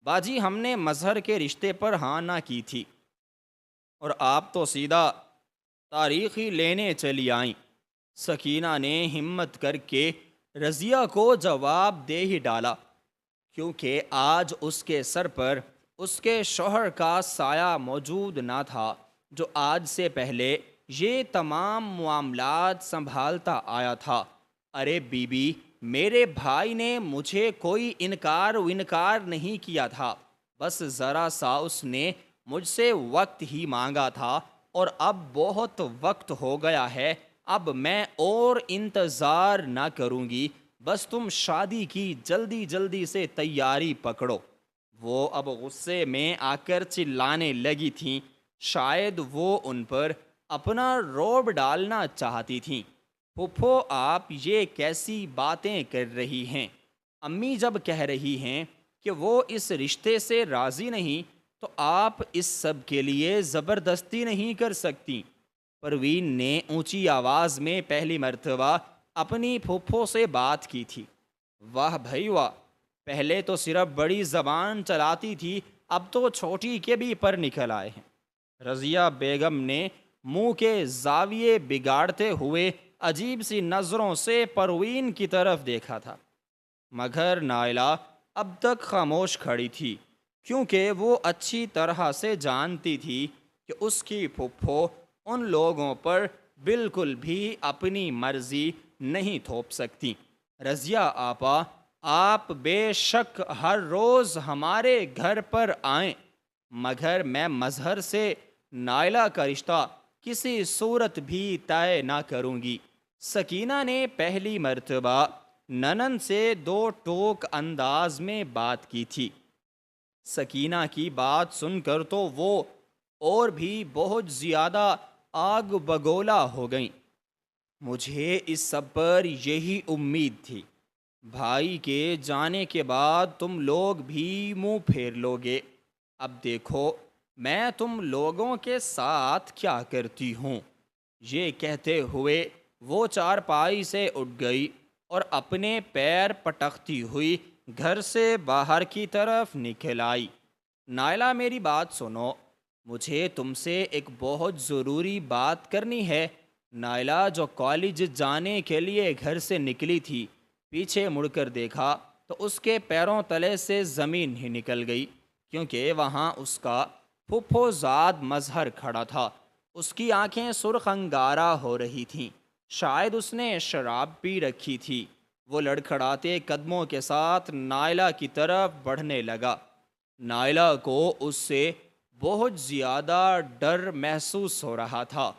باجی ہم نے مظہر کے رشتے پر ہاں نہ کی تھی اور آپ تو سیدھا تاریخ ہی لینے چلی آئیں۔ سکینہ نے ہمت کر کے رضیہ کو جواب دے ہی ڈالا کیونکہ آج اس کے سر پر اس کے شوہر کا سایہ موجود نہ تھا جو آج سے پہلے یہ تمام معاملات سنبھالتا آیا تھا۔ ارے بی بی، میرے بھائی نے مجھے کوئی انکار نہیں کیا تھا، بس ذرا سا اس نے مجھ سے وقت ہی مانگا تھا اور اب بہت وقت ہو گیا ہے، اب میں اور انتظار نہ کروں گی، بس تم شادی کی جلدی جلدی سے تیاری پکڑو۔ وہ اب غصے میں آ کر چلانے لگی تھیں، شاید وہ ان پر اپنا رعب ڈالنا چاہتی تھیں۔ پھپھو آپ یہ کیسی باتیں کر رہی ہیں؟ امی جب کہہ رہی ہیں کہ وہ اس رشتے سے راضی نہیں تو آپ اس سب کے لیے زبردستی نہیں کر سکتی۔ پروین نے اونچی آواز میں پہلی مرتبہ اپنی پھپھو سے بات کی تھی۔ واہ بھائی واہ، پہلے تو صرف بڑی زبان چلاتی تھی، اب تو چھوٹی کے بھی پر نکل آئے ہیں۔ رضیہ بیگم نے منہ کے زاویے بگاڑتے ہوئے عجیب سی نظروں سے پروین کی طرف دیکھا تھا، مگر نائلہ اب تک خاموش کھڑی تھی کیونکہ وہ اچھی طرح سے جانتی تھی کہ اس کی پھپھو ان لوگوں پر بالکل بھی اپنی مرضی نہیں تھوپ سکتی۔ رضیہ آپا، آپ بے شک ہر روز ہمارے گھر پر آئیں، مگر میں مظہر سے نائلہ کا رشتہ کسی صورت بھی طے نہ کروں گی۔ سکینہ نے پہلی مرتبہ ننن سے دو ٹوک انداز میں بات کی تھی۔ سکینہ کی بات سن کر تو وہ اور بھی بہت زیادہ آگ بگولا ہو گئیں۔ مجھے اس سب پر یہی امید تھی، بھائی کے جانے کے بعد تم لوگ بھی منہ پھیر لوگے۔ اب دیکھو میں تم لوگوں کے ساتھ کیا کرتی ہوں۔ یہ کہتے ہوئے وہ چارپائی سے اٹھ گئی اور اپنے پیر پٹکتی ہوئی گھر سے باہر کی طرف نکل آئی۔ نائلہ میری بات سنو، مجھے تم سے ایک بہت ضروری بات کرنی ہے۔ نائلہ جو کالج جانے کے لیے گھر سے نکلی تھی، پیچھے مڑ کر دیکھا تو اس کے پیروں تلے سے زمین ہی نکل گئی، کیونکہ وہاں اس کا پھپھو زاد مظہر کھڑا تھا۔ اس کی آنکھیں سرخ انگارہ ہو رہی تھیں، شاید اس نے شراب پی رکھی تھی۔ وہ لڑکھڑاتے قدموں کے ساتھ نائلہ کی طرف بڑھنے لگا۔ نائلہ کو اس سے بہت زیادہ ڈر محسوس ہو رہا تھا۔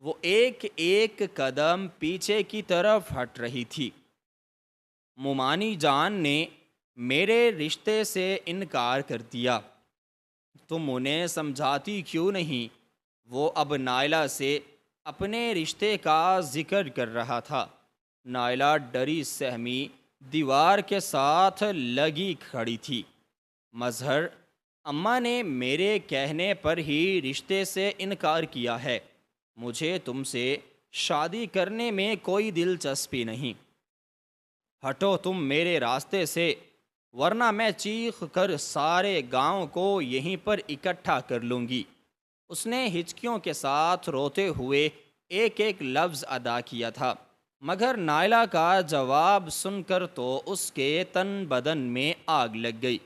وہ ایک ایک قدم پیچھے کی طرف ہٹ رہی تھی۔ مومانی جان نے میرے رشتے سے انکار کر دیا، تم انہیں سمجھاتی کیوں نہیں؟ وہ اب نائلہ سے اپنے رشتے کا ذکر کر رہا تھا۔ نائلہ ڈری سہمی دیوار کے ساتھ لگی کھڑی تھی۔ مظہر، اماں نے میرے کہنے پر ہی رشتے سے انکار کیا ہے۔ مجھے تم سے شادی کرنے میں کوئی دلچسپی نہیں۔ ہٹو تم میرے راستے سے، ورنہ میں چیخ کر سارے گاؤں کو یہیں پر اکٹھا کر لوں گی۔ اس نے ہچکیوں کے ساتھ روتے ہوئے ایک ایک لفظ ادا کیا تھا، مگر نائلہ کا جواب سن کر تو اس کے تن بدن میں آگ لگ گئی۔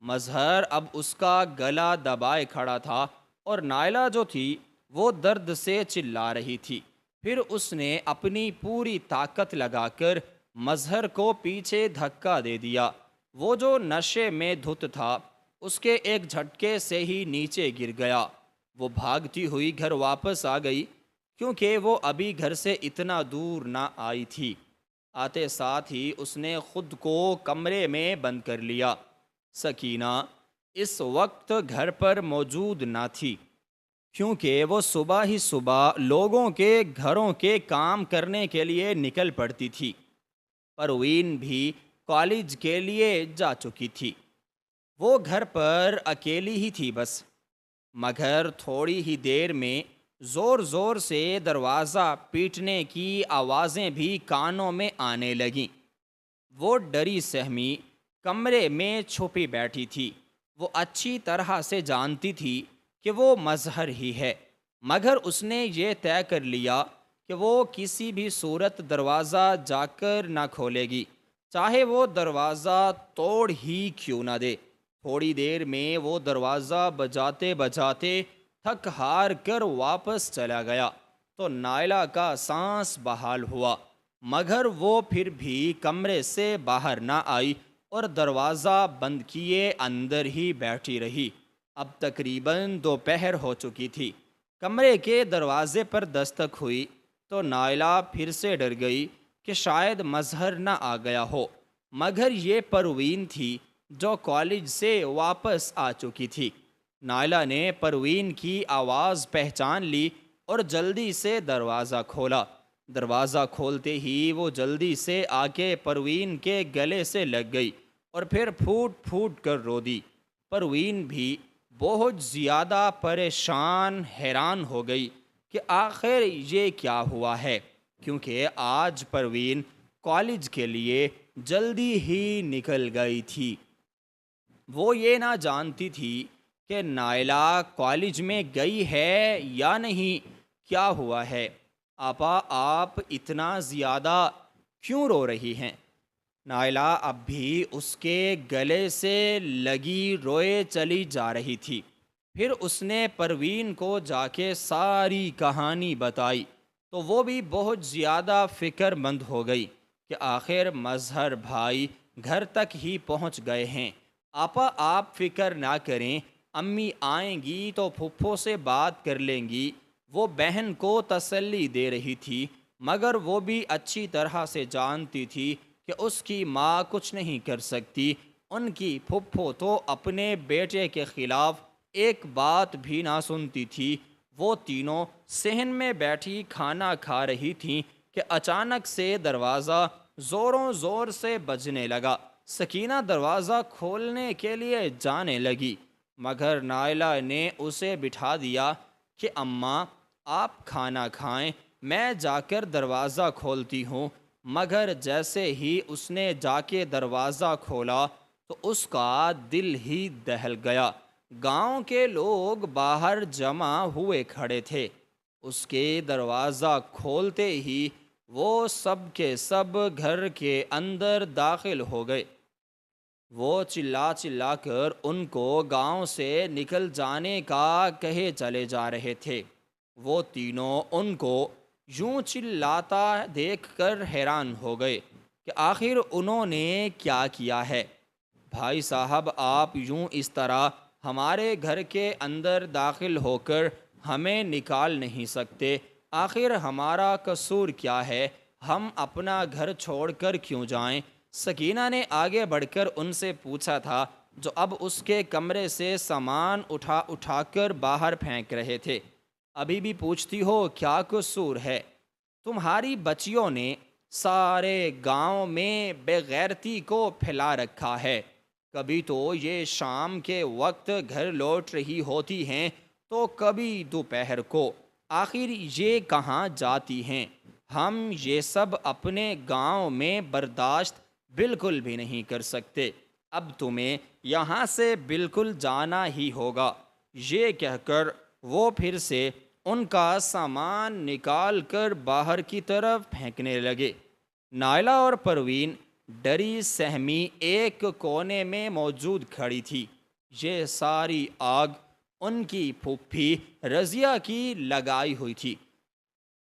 مظہر اب اس کا گلا دبائے کھڑا تھا اور نائلہ جو تھی وہ درد سے چلا رہی تھی۔ پھر اس نے اپنی پوری طاقت لگا کر مظہر کو پیچھے دھکا دے دیا۔ وہ جو نشے میں دھت تھا اس کے ایک جھٹکے سے ہی نیچے گر گیا۔ وہ بھاگتی ہوئی گھر واپس آ گئی، کیونکہ وہ ابھی گھر سے اتنا دور نہ آئی تھی۔ آتے ساتھ ہی اس نے خود کو کمرے میں بند کر لیا۔ سکینہ اس وقت گھر پر موجود نہ تھی، کیونکہ وہ صبح ہی صبح لوگوں کے گھروں کے کام کرنے کے لیے نکل پڑتی تھی۔ پروین بھی کالج کے لیے جا چکی تھی۔ وہ گھر پر اکیلی ہی تھی بس، مگر تھوڑی ہی دیر میں زور زور سے دروازہ پیٹنے کی آوازیں بھی کانوں میں آنے لگیں۔ وہ ڈری سہمی کمرے میں چھپی بیٹھی تھی۔ وہ اچھی طرح سے جانتی تھی کہ وہ مظہر ہی ہے، مگر اس نے یہ طے کر لیا کہ وہ کسی بھی صورت دروازہ جا کر نہ کھولے گی، چاہے وہ دروازہ توڑ ہی کیوں نہ دے۔ تھوڑی دیر میں وہ دروازہ بجاتے بجاتے تھک ہار کر واپس چلا گیا تو نائلہ کا سانس بحال ہوا، مگر وہ پھر بھی کمرے سے باہر نہ آئی اور دروازہ بند کیے اندر ہی بیٹھی رہی۔ اب تقریباً دوپہر ہو چکی تھی۔ کمرے کے دروازے پر دستک ہوئی تو نائلہ پھر سے ڈر گئی کہ شاید مظہر نہ آ گیا ہو، مگر یہ پروین تھی جو کالج سے واپس آ چکی تھی۔ نائلہ نے پروین کی آواز پہچان لی اور جلدی سے دروازہ کھولا۔ دروازہ کھولتے ہی وہ جلدی سے آ کے پروین کے گلے سے لگ گئی اور پھر پھوٹ پھوٹ کر رو دی۔ پروین بھی بہت زیادہ پریشان حیران ہو گئی کہ آخر یہ کیا ہوا ہے، کیونکہ آج پروین کالج کے لیے جلدی ہی نکل گئی تھی۔ وہ یہ نہ جانتی تھی کہ نائلہ کالج میں گئی ہے یا نہیں۔ کیا ہوا ہے آپا، آپ اتنا زیادہ کیوں رو رہی ہیں؟ نائلہ اب بھی اس کے گلے سے لگی روئے چلی جا رہی تھی۔ پھر اس نے پروین کو جا کے ساری کہانی بتائی تو وہ بھی بہت زیادہ فکر مند ہو گئی کہ آخر مظہر بھائی گھر تک ہی پہنچ گئے ہیں۔ آپا آپ فکر نہ کریں، امی آئیں گی تو پھپھو سے بات کر لیں گی۔ وہ بہن کو تسلی دے رہی تھی، مگر وہ بھی اچھی طرح سے جانتی تھی کہ اس کی ماں کچھ نہیں کر سکتی۔ ان کی پھپھو تو اپنے بیٹے کے خلاف ایک بات بھی نہ سنتی تھی۔ وہ تینوں صحن میں بیٹھی کھانا کھا رہی تھیں کہ اچانک سے دروازہ زوروں زور سے بجنے لگا۔ سکینہ دروازہ کھولنے کے لیے جانے لگی، مگر نائلہ نے اسے بٹھا دیا کہ اماں آپ کھانا کھائیں، میں جا کر دروازہ کھولتی ہوں۔ مگر جیسے ہی اس نے جا کے دروازہ کھولا تو اس کا دل ہی دہل گیا۔ گاؤں کے لوگ باہر جمع ہوئے کھڑے تھے۔ اس کے دروازہ کھولتے ہی وہ سب کے سب گھر کے اندر داخل ہو گئے۔ وہ چلا چلا کر ان کو گاؤں سے نکل جانے کا کہے چلے جا رہے تھے۔ وہ تینوں ان کو یوں چلاتا دیکھ کر حیران ہو گئے کہ آخر انہوں نے کیا کیا ہے۔ بھائی صاحب، آپ یوں اس طرح ہمارے گھر کے اندر داخل ہو کر ہمیں نکال نہیں سکتے۔ آخر ہمارا قصور کیا ہے؟ ہم اپنا گھر چھوڑ کر کیوں جائیں؟ سکینہ نے آگے بڑھ کر ان سے پوچھا تھا، جو اب اس کے کمرے سے سامان اٹھا اٹھا کر باہر پھینک رہے تھے۔ ابھی بھی پوچھتی ہو کیا قصور ہے؟ تمہاری بچیوں نے سارے گاؤں میں بے غیرتی کو پھیلا رکھا ہے۔ کبھی تو یہ شام کے وقت گھر لوٹ رہی ہوتی ہیں تو کبھی دوپہر کو۔ آخر یہ کہاں جاتی ہیں؟ ہم یہ سب اپنے گاؤں میں برداشت بالکل بھی نہیں کر سکتے۔ اب تمہیں یہاں سے بالکل جانا ہی ہوگا۔ یہ کہہ کر وہ پھر سے ان کا سامان نکال کر باہر کی طرف پھینکنے لگے۔ نائلہ اور پروین ڈری سہمی ایک کونے میں موجود کھڑی تھی۔ یہ ساری آگ ان کی پھوپھی رضیہ کی لگائی ہوئی تھی،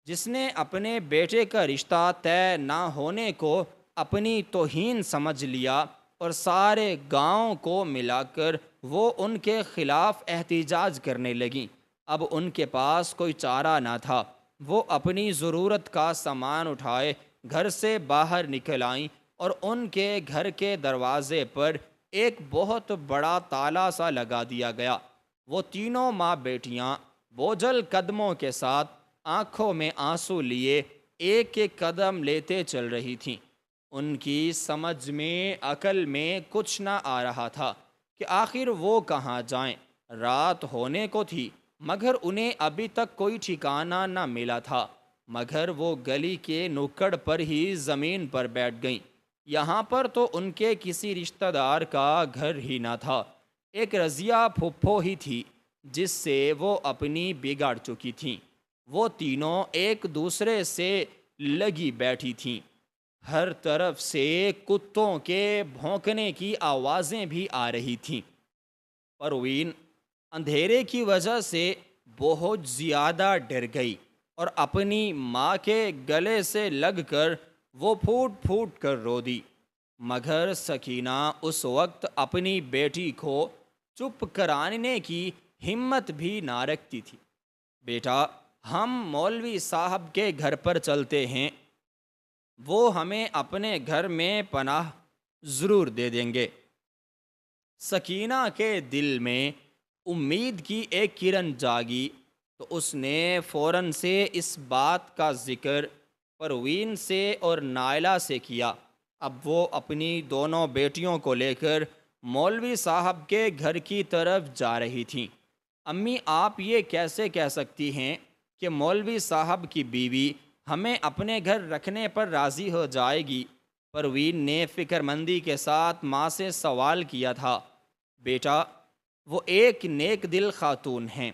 جس نے اپنے بیٹے کا رشتہ طے نہ ہونے کو اپنی توہین سمجھ لیا، اور سارے گاؤں کو ملا کر وہ ان کے خلاف احتجاج کرنے لگیں۔ اب ان کے پاس کوئی چارہ نہ تھا۔ وہ اپنی ضرورت کا سامان اٹھائے گھر سے باہر نکل آئیں، اور ان کے گھر کے دروازے پر ایک بہت بڑا تالا سا لگا دیا گیا۔ وہ تینوں ماں بیٹیاں بوجھل قدموں کے ساتھ آنکھوں میں آنسو لیے ایک ایک قدم لیتے چل رہی تھیں۔ ان کی سمجھ میں عقل میں کچھ نہ آ رہا تھا کہ آخر وہ کہاں جائیں۔ رات ہونے کو تھی، مگر انہیں ابھی تک کوئی ٹھکانہ نہ ملا تھا۔ مگر وہ گلی کے نکڑ پر ہی زمین پر بیٹھ گئیں۔ یہاں پر تو ان کے کسی رشتہ دار کا گھر ہی نہ تھا۔ ایک رضیہ پھپھو ہی تھی جس سے وہ اپنی بگاڑ چکی تھیں۔ وہ تینوں ایک دوسرے سے لگی بیٹھی تھیں۔ ہر طرف سے کتوں کے بھونکنے کی آوازیں بھی آ رہی تھیں۔ پروین اندھیرے کی وجہ سے بہت زیادہ ڈر گئی، اور اپنی ماں کے گلے سے لگ کر وہ پھوٹ پھوٹ کر رو دی۔ مگر سکینہ اس وقت اپنی بیٹی کو چپ کرانے کی ہمت بھی نہ رکھتی تھی۔ بیٹا، ہم مولوی صاحب کے گھر پر چلتے ہیں، وہ ہمیں اپنے گھر میں پناہ ضرور دے دیں گے۔ سکینہ کے دل میں امید کی ایک کرن جاگی تو اس نے فوراً سے اس بات کا ذکر پروین سے اور نائلہ سے کیا۔ اب وہ اپنی دونوں بیٹیوں کو لے کر مولوی صاحب کے گھر کی طرف جا رہی تھیں۔ امی، آپ یہ کیسے کہہ سکتی ہیں کہ مولوی صاحب کی بیوی ہمیں اپنے گھر رکھنے پر راضی ہو جائے گی؟ پروین نے فکر مندی کے ساتھ ماں سے سوال کیا تھا۔ بیٹا، وہ ایک نیک دل خاتون ہیں،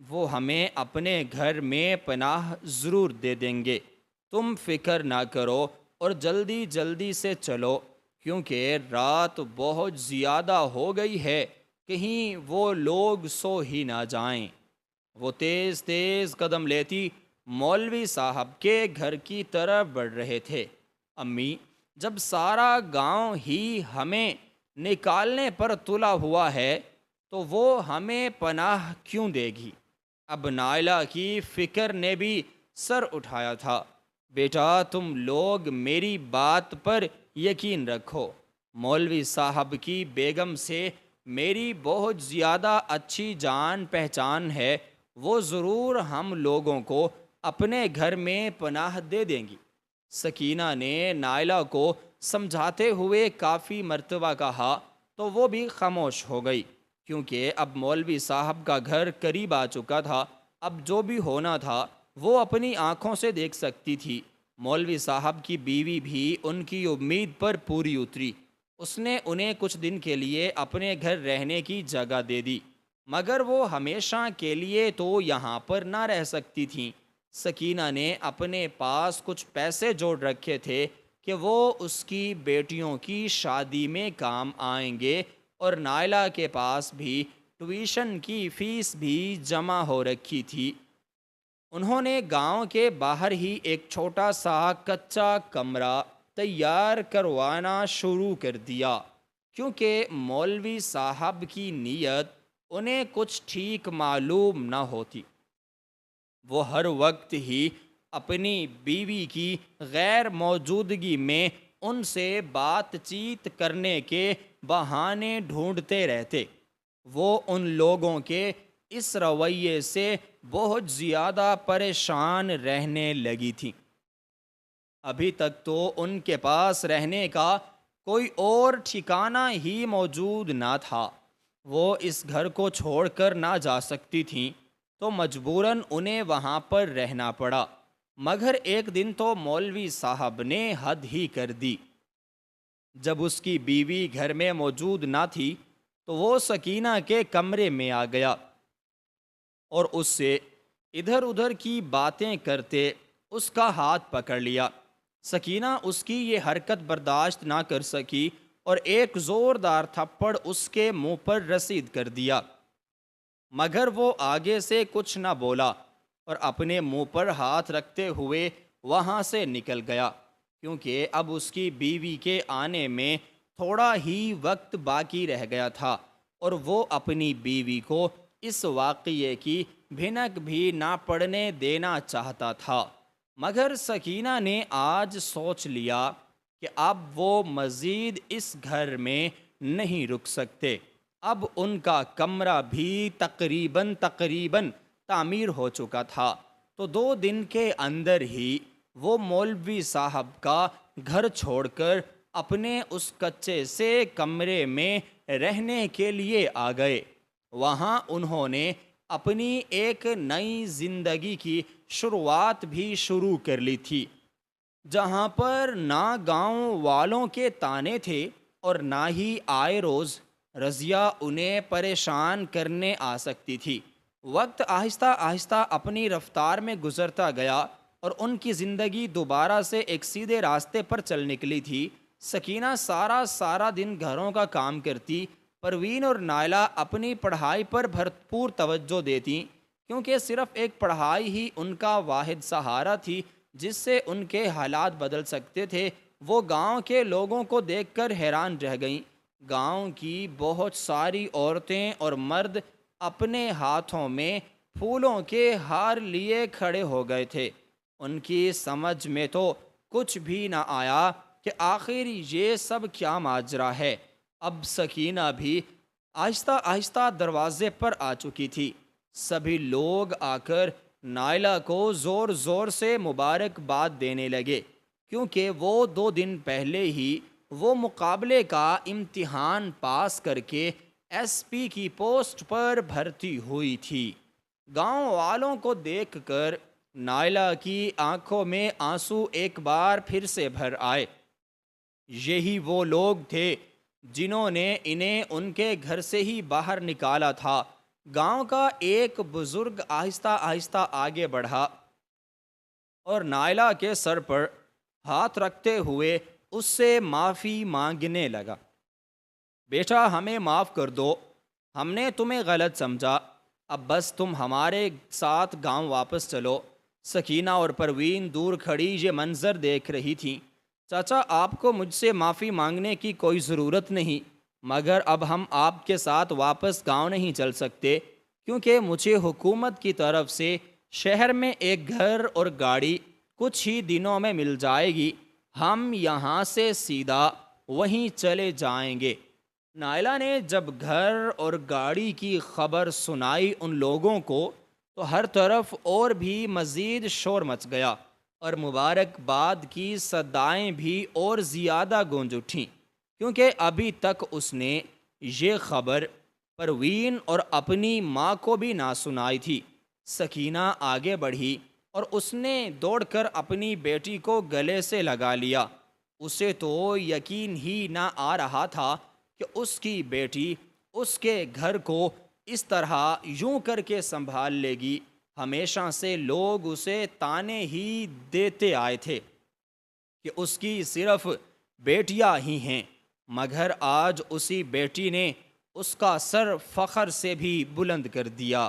وہ ہمیں اپنے گھر میں پناہ ضرور دے دیں گے۔ تم فکر نہ کرو اور جلدی جلدی سے چلو، کیونکہ رات بہت زیادہ ہو گئی ہے، کہیں وہ لوگ سو ہی نہ جائیں۔ وہ تیز تیز قدم لیتی مولوی صاحب کے گھر کی طرف بڑھ رہے تھے۔ امی، جب سارا گاؤں ہی ہمیں نکالنے پر تلا ہوا ہے تو وہ ہمیں پناہ کیوں دے گی؟ اب نائلہ کی فکر نے بھی سر اٹھایا تھا۔ بیٹا، تم لوگ میری بات پر یقین رکھو، مولوی صاحب کی بیگم سے میری بہت زیادہ اچھی جان پہچان ہے، وہ ضرور ہم لوگوں کو اپنے گھر میں پناہ دے دیں گی۔ سکینہ نے نائلہ کو سمجھاتے ہوئے کافی مرتبہ کہا تو وہ بھی خاموش ہو گئی، کیونکہ اب مولوی صاحب کا گھر قریب آ چکا تھا۔ اب جو بھی ہونا تھا وہ اپنی آنکھوں سے دیکھ سکتی تھی۔ مولوی صاحب کی بیوی بھی ان کی امید پر پوری اتری۔ اس نے انہیں کچھ دن کے لیے اپنے گھر رہنے کی جگہ دے دی، مگر وہ ہمیشہ کے لیے تو یہاں پر نہ رہ سکتی تھیں۔ سکینہ نے اپنے پاس کچھ پیسے جوڑ رکھے تھے کہ وہ اس کی بیٹیوں کی شادی میں کام آئیں گے، اور نائلہ کے پاس بھی ٹیوشن کی فیس بھی جمع ہو رکھی تھی۔ انہوں نے گاؤں کے باہر ہی ایک چھوٹا سا کچا کمرہ تیار کروانا شروع کر دیا، کیونکہ مولوی صاحب کی نیت انہیں کچھ ٹھیک معلوم نہ ہوتی۔ وہ ہر وقت ہی اپنی بیوی کی غیر موجودگی میں ان سے بات چیت کرنے کے بہانے ڈھونڈتے رہتے۔ وہ ان لوگوں کے اس رویے سے بہت زیادہ پریشان رہنے لگی تھی۔ ابھی تک تو ان کے پاس رہنے کا کوئی اور ٹھکانہ ہی موجود نہ تھا۔ وہ اس گھر کو چھوڑ کر نہ جا سکتی تھیں، تو مجبوراً انہیں وہاں پر رہنا پڑا۔ مگر ایک دن تو مولوی صاحب نے حد ہی کر دی۔ جب اس کی بیوی گھر میں موجود نہ تھی تو وہ سکینہ کے کمرے میں آ گیا اور اس سے ادھر ادھر کی باتیں کرتے اس کا ہاتھ پکڑ لیا۔ سکینہ اس کی یہ حرکت برداشت نہ کر سکی اور ایک زوردار تھپڑ اس کے منہ پر رسید کر دیا، مگر وہ آگے سے کچھ نہ بولا اور اپنے منہ پر ہاتھ رکھتے ہوئے وہاں سے نکل گیا، کیونکہ اب اس کی بیوی کے آنے میں تھوڑا ہی وقت باقی رہ گیا تھا، اور وہ اپنی بیوی کو اس واقعے کی بھنک بھی نہ پڑنے دینا چاہتا تھا۔ مگر سکینہ نے آج سوچ لیا کہ اب وہ مزید اس گھر میں نہیں رک سکتے۔ اب ان کا کمرہ بھی تقریباً تعمیر ہو چکا تھا، تو 2 دن کے اندر ہی وہ مولوی صاحب کا گھر چھوڑ کر اپنے اس کچے سے کمرے میں رہنے کے لیے آ گئے۔ وہاں انہوں نے اپنی ایک نئی زندگی کی شروعات بھی شروع کر لی تھی، جہاں پر نہ گاؤں والوں کے طعنے تھے اور نہ ہی آئے روز رضیہ انہیں پریشان کرنے آ سکتی تھی۔ وقت آہستہ آہستہ اپنی رفتار میں گزرتا گیا اور ان کی زندگی دوبارہ سے ایک سیدھے راستے پر چل نکلی تھی۔ سکینہ سارا دن گھروں کا کام کرتی، پروین اور نائلہ اپنی پڑھائی پر بھرپور توجہ دیتی، کیونکہ صرف ایک پڑھائی ہی ان کا واحد سہارا تھی جس سے ان کے حالات بدل سکتے تھے۔ وہ گاؤں کے لوگوں کو دیکھ کر حیران رہ گئیں۔ گاؤں کی بہت ساری عورتیں اور مرد اپنے ہاتھوں میں پھولوں کے ہار لیے کھڑے ہو گئے تھے۔ ان کی سمجھ میں تو کچھ بھی نہ آیا کہ آخر یہ سب کیا ماجرا ہے۔ اب سکینہ بھی آہستہ آہستہ دروازے پر آ چکی تھی۔ سبھی لوگ آ کر نائلہ کو زور زور سے مبارکباد دینے لگے، کیونکہ وہ 2 دن پہلے ہی وہ مقابلے کا امتحان پاس کر کے ایس پی کی پوسٹ پر بھرتی ہوئی تھی۔ گاؤں والوں کو دیکھ کر نائلہ کی آنکھوں میں آنسو ایک بار پھر سے بھر آئے۔ یہی وہ لوگ تھے جنہوں نے انہیں ان کے گھر سے ہی باہر نکالا تھا۔ گاؤں کا ایک بزرگ آہستہ آہستہ آگے بڑھا اور نائلہ کے سر پر ہاتھ رکھتے ہوئے اس سے معافی مانگنے لگا۔ بیٹا، ہمیں معاف کر دو، ہم نے تمہیں غلط سمجھا، اب بس تم ہمارے ساتھ گاؤں واپس چلو۔ سکینہ اور پروین دور کھڑی یہ منظر دیکھ رہی تھیں۔ چاچا، آپ کو مجھ سے معافی مانگنے کی کوئی ضرورت نہیں، مگر اب ہم آپ کے ساتھ واپس گاؤں نہیں چل سکتے، کیونکہ مجھے حکومت کی طرف سے شہر میں ایک گھر اور گاڑی کچھ ہی دنوں میں مل جائے گی۔ ہم یہاں سے سیدھا وہیں چلے جائیں گے۔ نائلہ نے جب گھر اور گاڑی کی خبر سنائی ان لوگوں کو، تو ہر طرف اور بھی مزید شور مچ گیا اور مبارکباد کی صدائیں بھی اور زیادہ گونج اٹھیں، کیونکہ ابھی تک اس نے یہ خبر پروین اور اپنی ماں کو بھی نہ سنائی تھی۔ سکینہ آگے بڑھی اور اس نے دوڑ کر اپنی بیٹی کو گلے سے لگا لیا۔ اسے تو یقین ہی نہ آ رہا تھا کہ اس کی بیٹی اس کے گھر کو اس طرح یوں کر کے سنبھال لے گی۔ ہمیشہ سے لوگ اسے تانے ہی دیتے آئے تھے کہ اس کی صرف بیٹیاں ہی ہیں، مگر آج اسی بیٹی نے اس کا سر فخر سے بھی بلند کر دیا۔